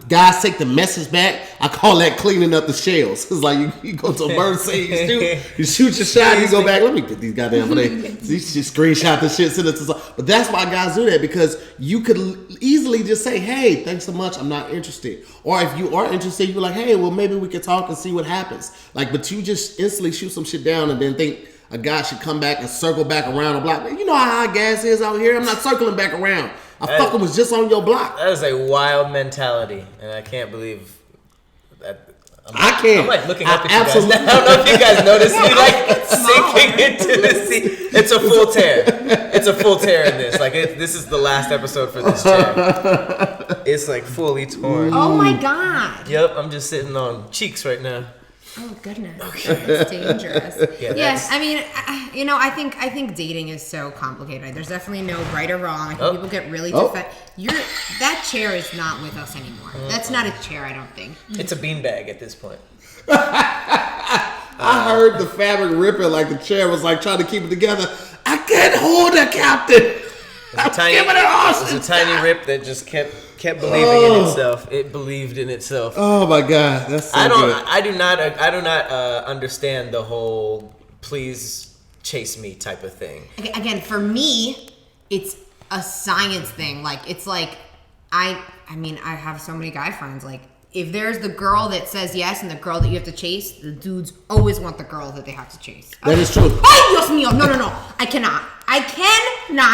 guys take the message back. I call that cleaning up the shells. It's like you go to a bird sage, you shoot your shot, you go back. Let me get these goddamn you screenshot the shit, send it to but that's why guys do that, because you could easily just say, hey, thanks so much, I'm not interested. Or if you are interested, you're like, hey, well maybe we could talk and see what happens. Like, but you just instantly shoot some shit down and then think a guy should come back and circle back around and block. You know how high gas is out here. I'm not circling back around. I fucking was just on your block. That is a wild mentality, and I can't believe that. I can't. I'm like looking up at you guys. I don't know if you guys notice me like sinking into the sea. It's a full tear. It's a full tear in this. Like this is the last episode for this chair. It's like fully torn. Oh my god. Yep, I'm just sitting on cheeks right now. Oh goodness, that's dangerous. Yes, I mean, I think dating is so complicated. There's definitely no right or wrong. I think people get really defensive. That chair is not with us anymore. That's not a chair, I don't think. It's a beanbag at this point. I heard the fabric ripping like the chair was like trying to keep it together. I can't hold it, Captain. It was a tiny rip that just kept believing in itself. It believed in itself. Oh my god, that's so good. I do not understand the whole please chase me type of thing. Again, for me, it's a science thing. Like it's like I have so many guy friends. Like if there's the girl that says yes and the girl that you have to chase, the dudes always want the girl that they have to chase. That is true. Ay, Dios mío. No. I cannot.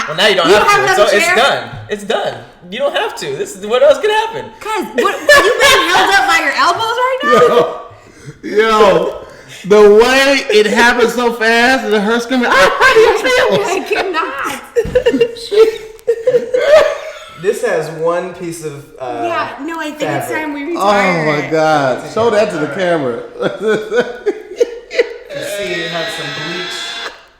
Well, now you don't have to. So it's done. It's done. You don't have to. This is what else could happen. Cause what you being held up by your elbows right now? Yo, the way it happened so fast and her screaming, how do you feel? I cannot. This has one piece of I think it's time we retire. Oh my god. Show that to the camera. You see it had some bleach.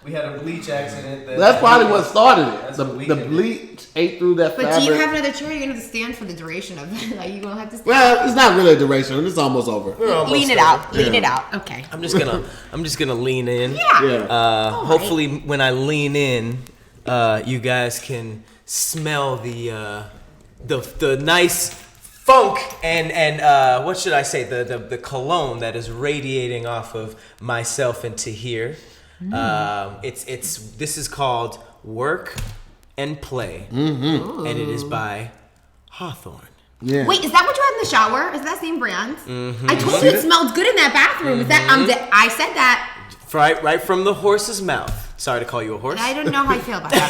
We had a bleach accident. That's probably what started it. The bleach ate through that fabric. But do you have another chair? You're going to have to stand for the duration of it. Like, you're going to have to stand. Well, it's not really a duration. It's almost over. Lean it out. Lean it out. Okay. I'm just gonna lean in. Yeah. Hopefully when I lean in, you guys can smell the nice funk and what should I say, the cologne that is radiating off of myself and Tahir. This is called Work and Play, and it is by Hawthorne. Yeah. Wait, is that what you had in the shower? Is that same brand? I told you it smelled good in that bathroom. Is that I said that right from the horse's mouth. Sorry to call you a horse. I don't know how I feel about that.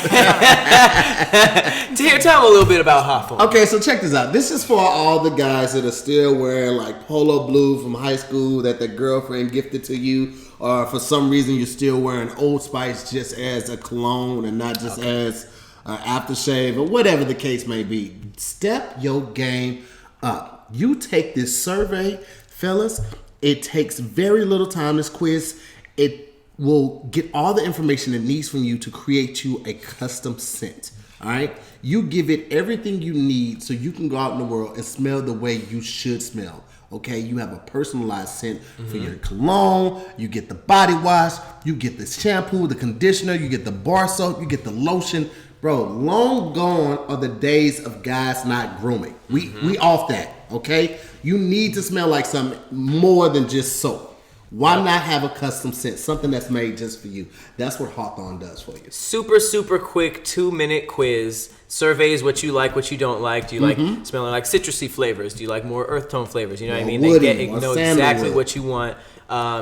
Tahir, tell them a little bit about Hawthorne. Okay, so check this out. This is for all the guys that are still wearing like polo blue from high school that their girlfriend gifted to you, or for some reason you're still wearing Old Spice just as a cologne and not just as aftershave or whatever the case may be. Step your game up. You take this survey, fellas. It takes very little time, this quiz. It will get all the information it needs from you to create you a custom scent. All right? You give it everything you need so you can go out in the world and smell the way you should smell. Okay? You have a personalized scent for your cologne. You get the body wash. You get the shampoo, the conditioner. You get the bar soap. You get the lotion. Bro, long gone are the days of guys not grooming. We off that. Okay? You need to smell like something more than just soap. Why not have a custom scent, something that's made just for you? That's what Hawthorne does for you. Super, super quick 2-minute quiz. Surveys what you like, what you don't like. Do you like smelling like citrusy flavors? Do you like more earth tone flavors? You know what I mean? They know exactly what you want.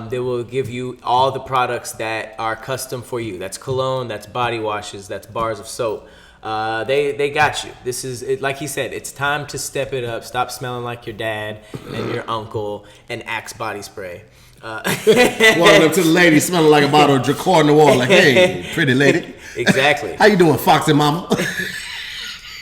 They will give you all the products that are custom for you. That's cologne, that's body washes, that's bars of soap. They got you. This is it, like he said, it's time to step it up. Stop smelling like your dad and your uncle and Axe body spray. Walking up to the lady smelling like a bottle of Dracor Noir, like, hey, pretty lady. Exactly. How you doing, Foxy Mama?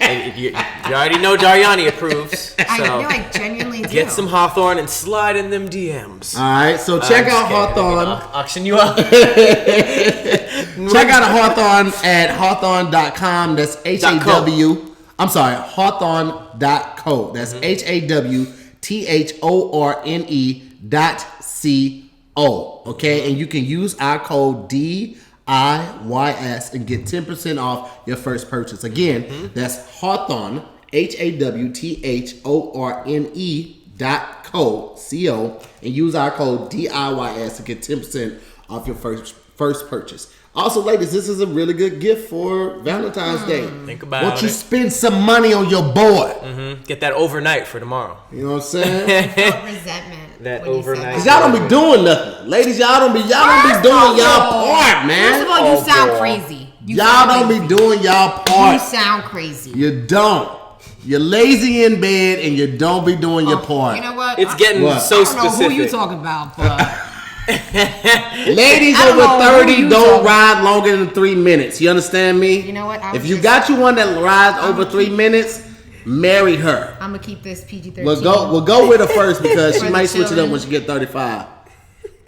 And you already know Dariany approves. So I know, I genuinely do. Get some Hawthorne and slide in them DMs. All right, so check out Hawthorne. Auction you up. Check out Hawthorne at hawthorne.com. That's H-A-W. I'm sorry, hawthorne.co. That's HAWTHORNE.CO. Okay, and you can use our code DIYS and get 10% off your first purchase. Again, that's Hawthorne, HAWTHORNE.co, and use our code DIYS to get 10% off your first purchase. Also, ladies, this is a really good gift for Valentine's Day. Think about it. Won't you spend some money on your boy? Get that overnight for tomorrow. You know what I'm saying? Resentment. That overnight. Cause y'all don't be doing nothing, ladies. Y'all don't be doing y'all part, man. First of all, you sound crazy. Y'all don't be doing y'all part. You sound crazy. You don't. You're lazy in bed and you don't be doing your part. You know what? It's getting so specific. I don't know who you talking about, but ladies over 30 don't ride longer than 3 minutes. You understand me? You know what? If you got you one that rides over 3 minutes, marry her. I'm gonna keep this PG-13. We'll go with her first because she For might the switch it up when she get 35.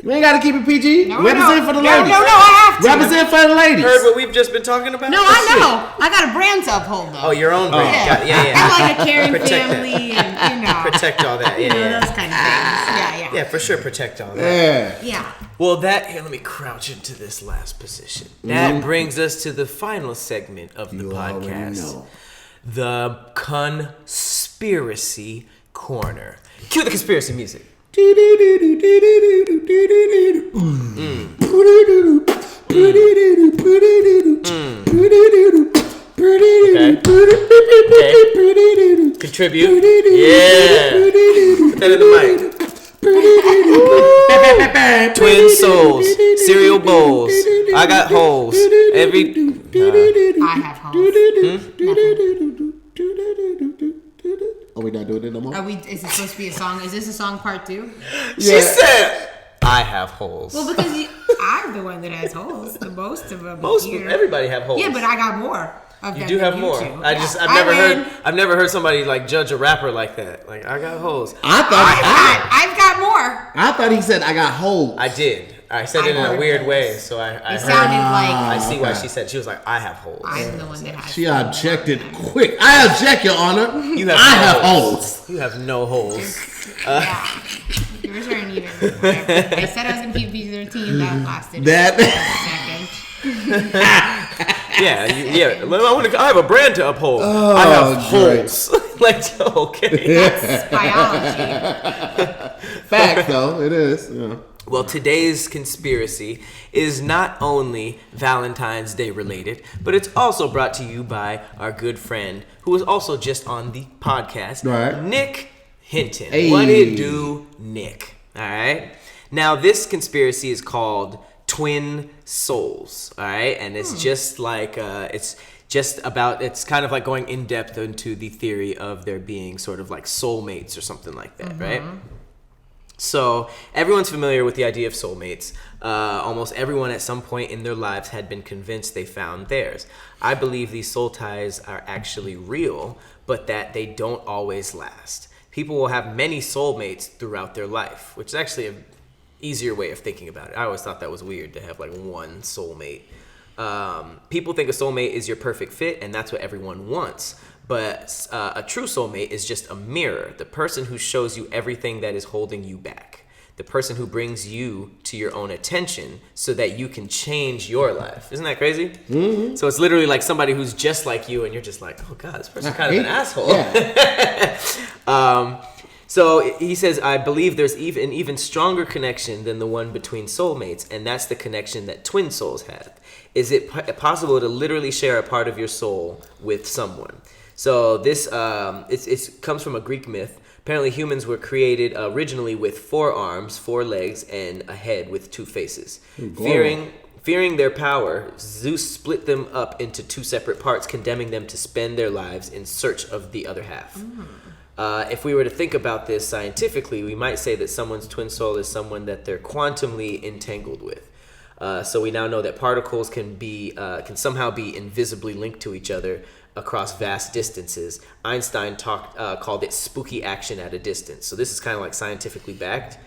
You ain't gotta keep it PG. No, Represent for the ladies. No, I have to. Represent for the ladies. Heard what we've just been talking about? No, I know. I got a brand to uphold though. Oh, your own brand. Yeah. I'm like a caring family and protect all that. Yeah, those kind of things. Yeah, for sure, protect all that. Yeah. Well, let me crouch into this last position. That brings us to the final segment of the podcast. The Conspiracy Corner. Cue the conspiracy music. Okay. Contribute. Yeah. Put that in the mic. Twin souls. Cereal bowls. I got holes. I have holes. Are we not doing it no more? Is it supposed to be a song? Is this a song part 2? She said, I have holes. Well, because I'm the one that has holes. The most of them. Everybody have holes. Yeah, but I got more. You do have more. Two. I've never heard somebody like judge a rapper like that. Like, I got holes. I've got more. I thought he said I got holes. I did. I said it in a weird way, so I heard. Sounded like. I see why she said. She was like, I have holes. I'm the one that has. She objected quick. I object, Your Honor. I have holes. You have no holes. Yeah. Yours aren't even. I said I was going to keep PG-13. That lasted a second. Yeah. I have a brand to uphold. I have holes. Like, okay. That's biology. Fact, though. It is. Yeah. Well, today's conspiracy is not only Valentine's Day related, but it's also brought to you by our good friend who was also just on the podcast, right. Nick Hinton. Hey. What it do, Nick? All right. Now, this conspiracy is called Twin Souls. All right, and it's just like it's kind of like going in depth into the theory of there being sort of like soulmates or something like that, right? So everyone's familiar with the idea of soulmates. Almost everyone at some point in their lives had been convinced they found theirs. I believe these soul ties are actually real, but that they don't always last. People will have many soulmates throughout their life, which is actually an easier way of thinking about it. I always thought that was weird to have like one soulmate. People think a soulmate is your perfect fit, and that's what everyone wants. But a true soulmate is just a mirror, the person who shows you everything that is holding you back, the person who brings you to your own attention so that you can change your life. Isn't that crazy? Mm-hmm. So it's literally like somebody who's just like you, and you're just like, oh God, this person's kind of an asshole. Yeah. So he says, I believe there's an even stronger connection than the one between soulmates, and that's the connection that twin souls have. Is it possible to literally share a part of your soul with someone? So this it comes from a Greek myth. Apparently humans were created originally with 4 arms, 4 legs, and a head with 2 faces. Fearing their power, Zeus split them up into 2 separate parts, condemning them to spend their lives in search of the other half. If we were to think about this scientifically, we might say that someone's twin soul is someone that they're quantumly entangled with. So we now know that particles can somehow be invisibly linked to each other across vast distances. Einstein called it spooky action at a distance. So this is kind of like scientifically backed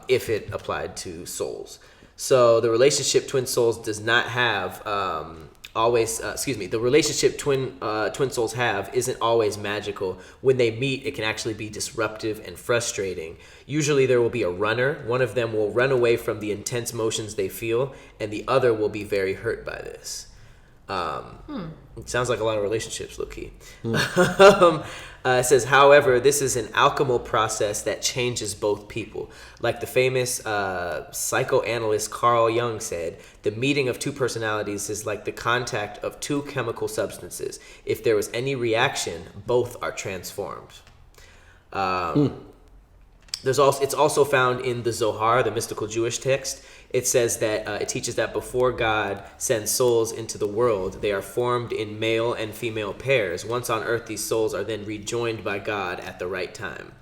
if it applied to souls. So the relationship twin souls does not have the relationship twin souls have isn't always magical. When they meet, it can actually be disruptive and frustrating. Usually there will be a runner. One of them will run away from the intense motions they feel, and the other will be very hurt by this. It sounds like a lot of relationships, low-key. It says, however, this is an alchemical process that changes both people. Like the famous psychoanalyst Carl Jung said, the meeting of 2 personalities is like the contact of 2 chemical substances. If there was any reaction, both are transformed. It's also found in the Zohar, the mystical Jewish text. It says that it teaches that before God sends souls into the world, they are formed in male and female pairs. Once on earth, these souls are then rejoined by God at the right time.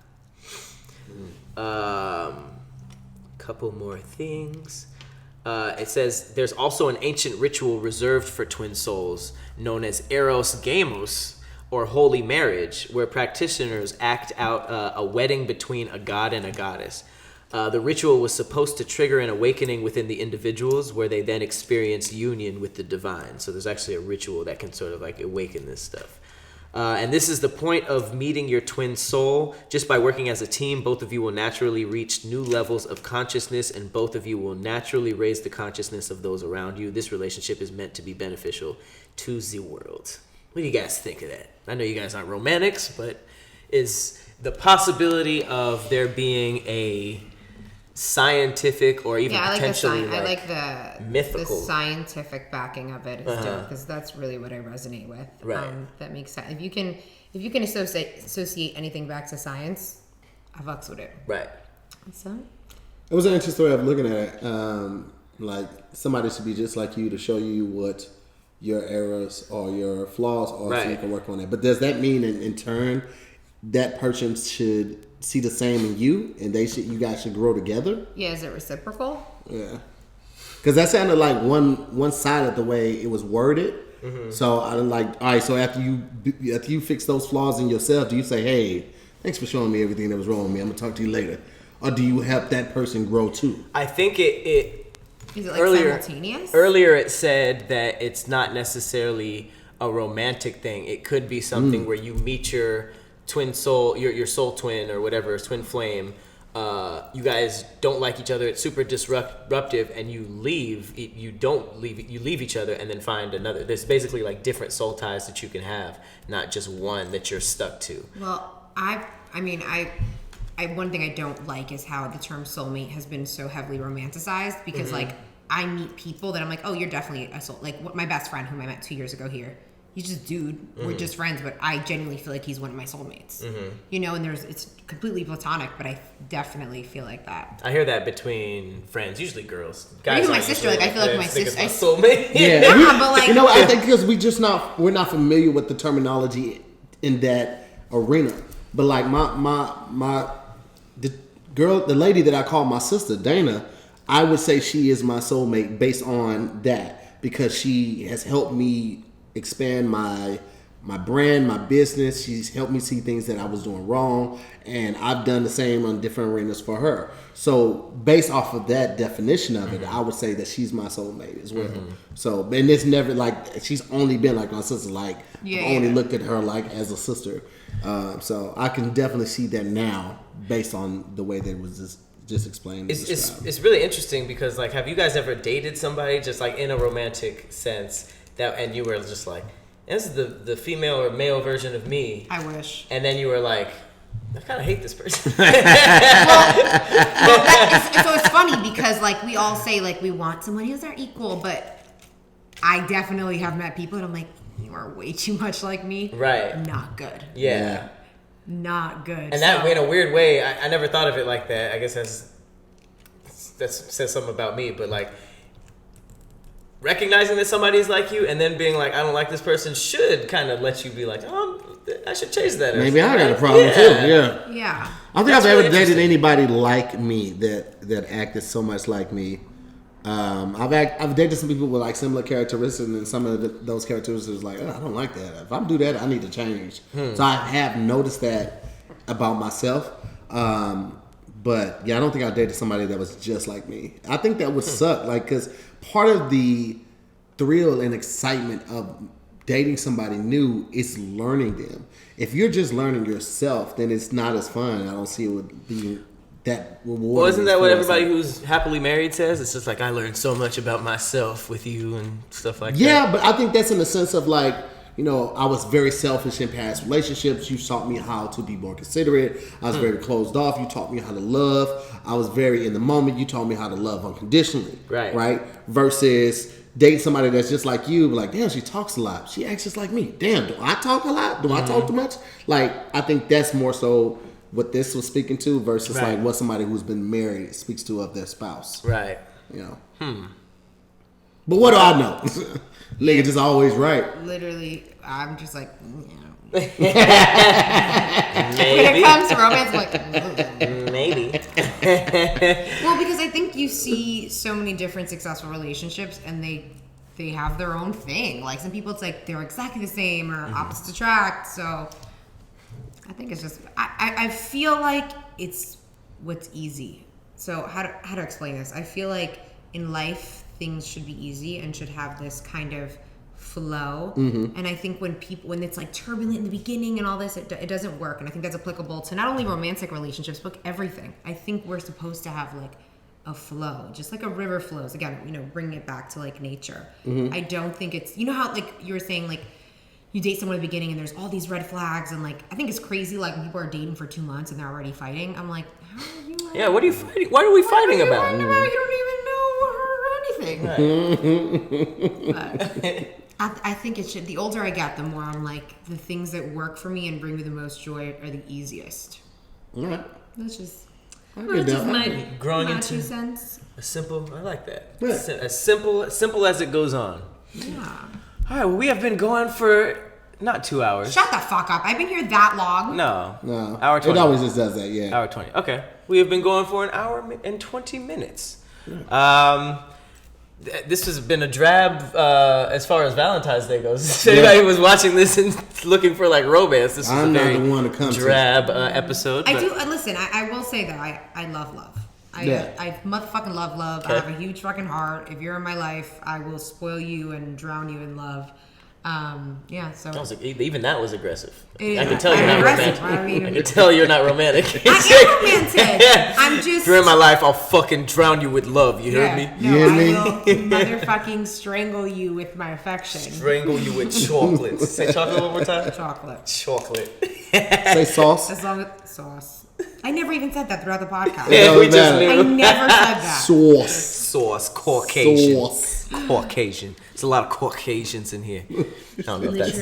Couple more things. It says there's also an ancient ritual reserved for twin souls known as Eros Gamos, or holy marriage, where practitioners act out a wedding between a god and a goddess. The ritual was supposed to trigger an awakening within the individuals, where they then experience union with the divine. So there's actually a ritual that can sort of like awaken this stuff. And this is the point of meeting your twin soul. Just by working as a team, both of you will naturally reach new levels of consciousness, and both of you will naturally raise the consciousness of those around you. This relationship is meant to be beneficial to the world. What do you guys think of that? I know you guys aren't romantics, but is the possibility of there being a scientific or even potentially mythical, the scientific backing of it is dope, because that's really what I resonate with. Right. That makes sense. If you can associate anything back to science, I fucks with it. Right. So it was an interesting way of looking at it. Like somebody should be just like you to show you what your errors or your flaws are, so you can work on it. But does that mean in turn that person should see the same in you, and you guys should grow together? Yeah, is it reciprocal? Yeah, because that sounded like one side of the way it was worded. Mm-hmm. So I'm like, all right. So after you fix those flaws in yourself, do you say, "Hey, thanks for showing me everything that was wrong with me. I'm gonna talk to you later," or do you help that person grow too? I think it is it like simultaneous? Earlier it said that it's not necessarily a romantic thing. It could be something where you meet your twin soul, your soul twin or whatever, twin flame. You guys don't like each other. It's super disruptive, and you leave. You leave each other, and then find another. There's basically like different soul ties that you can have, not just one that you're stuck to. Well, I one thing I don't like is how the term soulmate has been so heavily romanticized, because like I meet people that I'm like, oh, you're definitely a soul. Like my best friend whom I met 2 years ago here. He's just dude. We're just friends, but I genuinely feel like he's one of my soulmates. You know, and it's completely platonic, but I definitely feel like that. I hear that between friends, usually girls. Guys, even my sister. Like I feel like my sister, soulmate. Yeah, but like I think because we're not familiar with the terminology in that arena. But like the lady that I call my sister, Dana, I would say she is my soulmate based on that, because she has helped me expand my brand, my business. She's helped me see things that I was doing wrong, and I've done the same on different arenas for her. So based off of that definition of it, I would say that she's my soulmate as well. So, and it's never like she's only been like my sister. Like only looked at her like as a sister. So I can definitely see that now based on the way that it was just explained. It's really interesting, because like, have you guys ever dated somebody just like in a romantic sense and you were just like, this is the female or male version of me? I wish. And then you were like, I kind of hate this person. So it's funny because like we all say like we want someone who's our equal, but I definitely have met people and I'm like, you are way too much like me. Right. Not good. Yeah. Not good. And that in a weird way, I never thought of it like that. I guess that says something about me, but like recognizing that somebody's like you and then being like, I don't like this person, should kind of let you be like, oh, I should change that. Maybe I got a problem too. Yeah. I don't think I've ever dated anybody like me that acted so much like me. I've dated some people with like similar characteristics, and some of those characteristics like, I don't like that. If I do that, I need to change. So I have noticed that about myself. But yeah, I don't think I dated somebody that was just like me. I think that would suck. Like, because part of the thrill and excitement of dating somebody new is learning them. If you're just learning yourself, then it's not as fun. I don't see it would be that rewarding. Well, isn't that what everybody who's happily married says? It's just like, I learned so much about myself with you and stuff like that. Yeah, but I think that's in the sense of like, you know, I was very selfish in past relationships. You taught me how to be more considerate. I was very closed off. You taught me how to love. I was very in the moment. You taught me how to love unconditionally. Right? Versus dating somebody that's just like you, like, damn, she talks a lot. She acts just like me. Damn, do I talk a lot? Do I talk too much? Like, I think that's more so what this was speaking to versus like what somebody who's been married speaks to of their spouse. Right. You know. But what do I know? Nigga just always right. Literally, I'm just like, you know. Maybe. When it comes to romance, I'm like, maybe. Well, because I think you see so many different successful relationships, and they have their own thing. Like some people, it's like they're exactly the same or opposites attract. So I think it's just I feel like it's what's easy. So how to explain this? I feel like in life things should be easy and should have this kind of flow. And I think when it's like turbulent in the beginning and all this, it doesn't work. And I think that's applicable to not only romantic relationships but everything. I think we're supposed to have like a flow, just like a river flows. Again, you know, bringing it back to like nature. I don't think it's, you know how like you were saying, like you date someone at the beginning and there's all these red flags, and like I think it's crazy like when people are dating for 2 months and they're already fighting. I'm like, how are you? Yeah, what are you fighting? What are we fighting about? You don't even know her or anything. But I think it should. The older I get, the more I'm like, the things that work for me and bring me the most joy are the easiest. All right. That's just growing my into 2 cents. a simple. I like that. Yeah. As simple as it goes on. Yeah. All right. Well, we have been going for not 2 hours. Shut the fuck up! I've been here that long. No. Hour 20. It always just does that. Yeah. Hour 20. Okay. We have been going for an hour and 20 minutes. This has been a drab as far as Valentine's Day goes. If anybody was watching this and looking for like romance, this was a very drab episode. I do listen. I will say that I love love. I motherfucking love love. Okay. I have a huge fucking heart. If you're in my life, I will spoil you and drown you in love. Yeah. So even that was aggressive. I can tell you're not romantic. I can tell you're not romantic. I am romantic. I'm just. If you're in my life, I'll fucking drown you with love. You heard me? No, I will motherfucking strangle you with my affection. Strangle you with chocolate. Say chocolate one more time. Chocolate. Say sauce. As long as sauce. I never even said that throughout the podcast. Yeah, we just knew. I never said that. Sauce. Caucasian. Caucasian. There's a lot of Caucasians in here. I don't know if that's...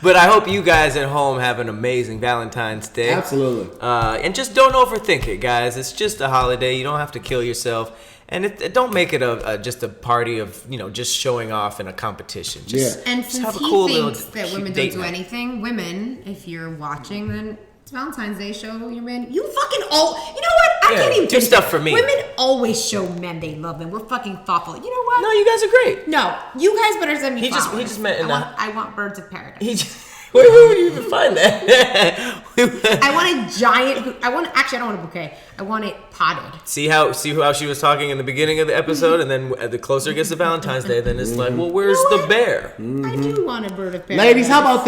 But I hope you guys at home have an amazing Valentine's Day. Absolutely. And just don't overthink it, guys. It's just a holiday. You don't have to kill yourself. And don't make it just a party of, just showing off in a competition. And since have a he cool thinks that women don't do night. anything, women, if you're watching, then it's Valentine's Day. Show your man. You fucking you know what? I can't even do stuff for me. Women always show men they love them. We're fucking thoughtful. You know what? No, you guys are great. No, you guys better send me He flowers. just meant I want birds of paradise. Where would you even find that? I want a giant. I don't want a bouquet. I want it potted. See how she was talking in the beginning of the episode, and then the closer it gets to Valentine's Day, then it's like, well, where's the bear? I do want a bird of paradise. Ladies, how about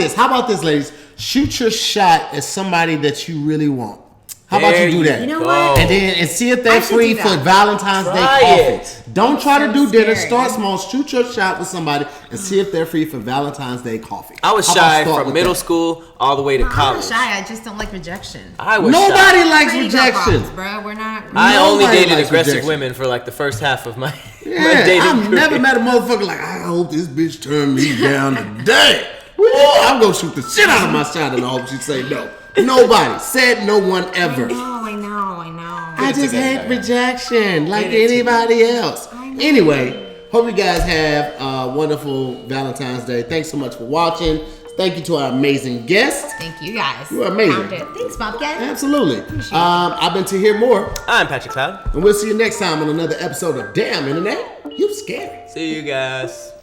this, ladies? Shoot your shot at somebody that you really want. How about you do that? You know what? And see if they're free for Valentine's Day coffee. Don't try to do dinner. Start small. Shoot your shot with somebody and see if they're free for Valentine's Day coffee. I was shy from middle school all the way to college. I'm not shy. I just don't like rejection. Nobody likes rejection, bro. We're not. I only dated aggressive women for like the first half of my dating I've career. never met a motherfucker like, I hope this bitch turned me down today. I'm gonna shoot the shit out of my shot and I hope she say no. Nobody said no one ever. I know. I just hate rejection like anybody else. Anyway, hope you guys have a wonderful Valentine's Day. Thanks so much for watching. Thank you to our amazing guests. Thank you guys. You are amazing. Thanks, Bobcat. Absolutely. I've been Tahir Moore. I'm Patrick Cloud. And we'll see you next time on another episode of Damn Internet, You Scary. See you guys.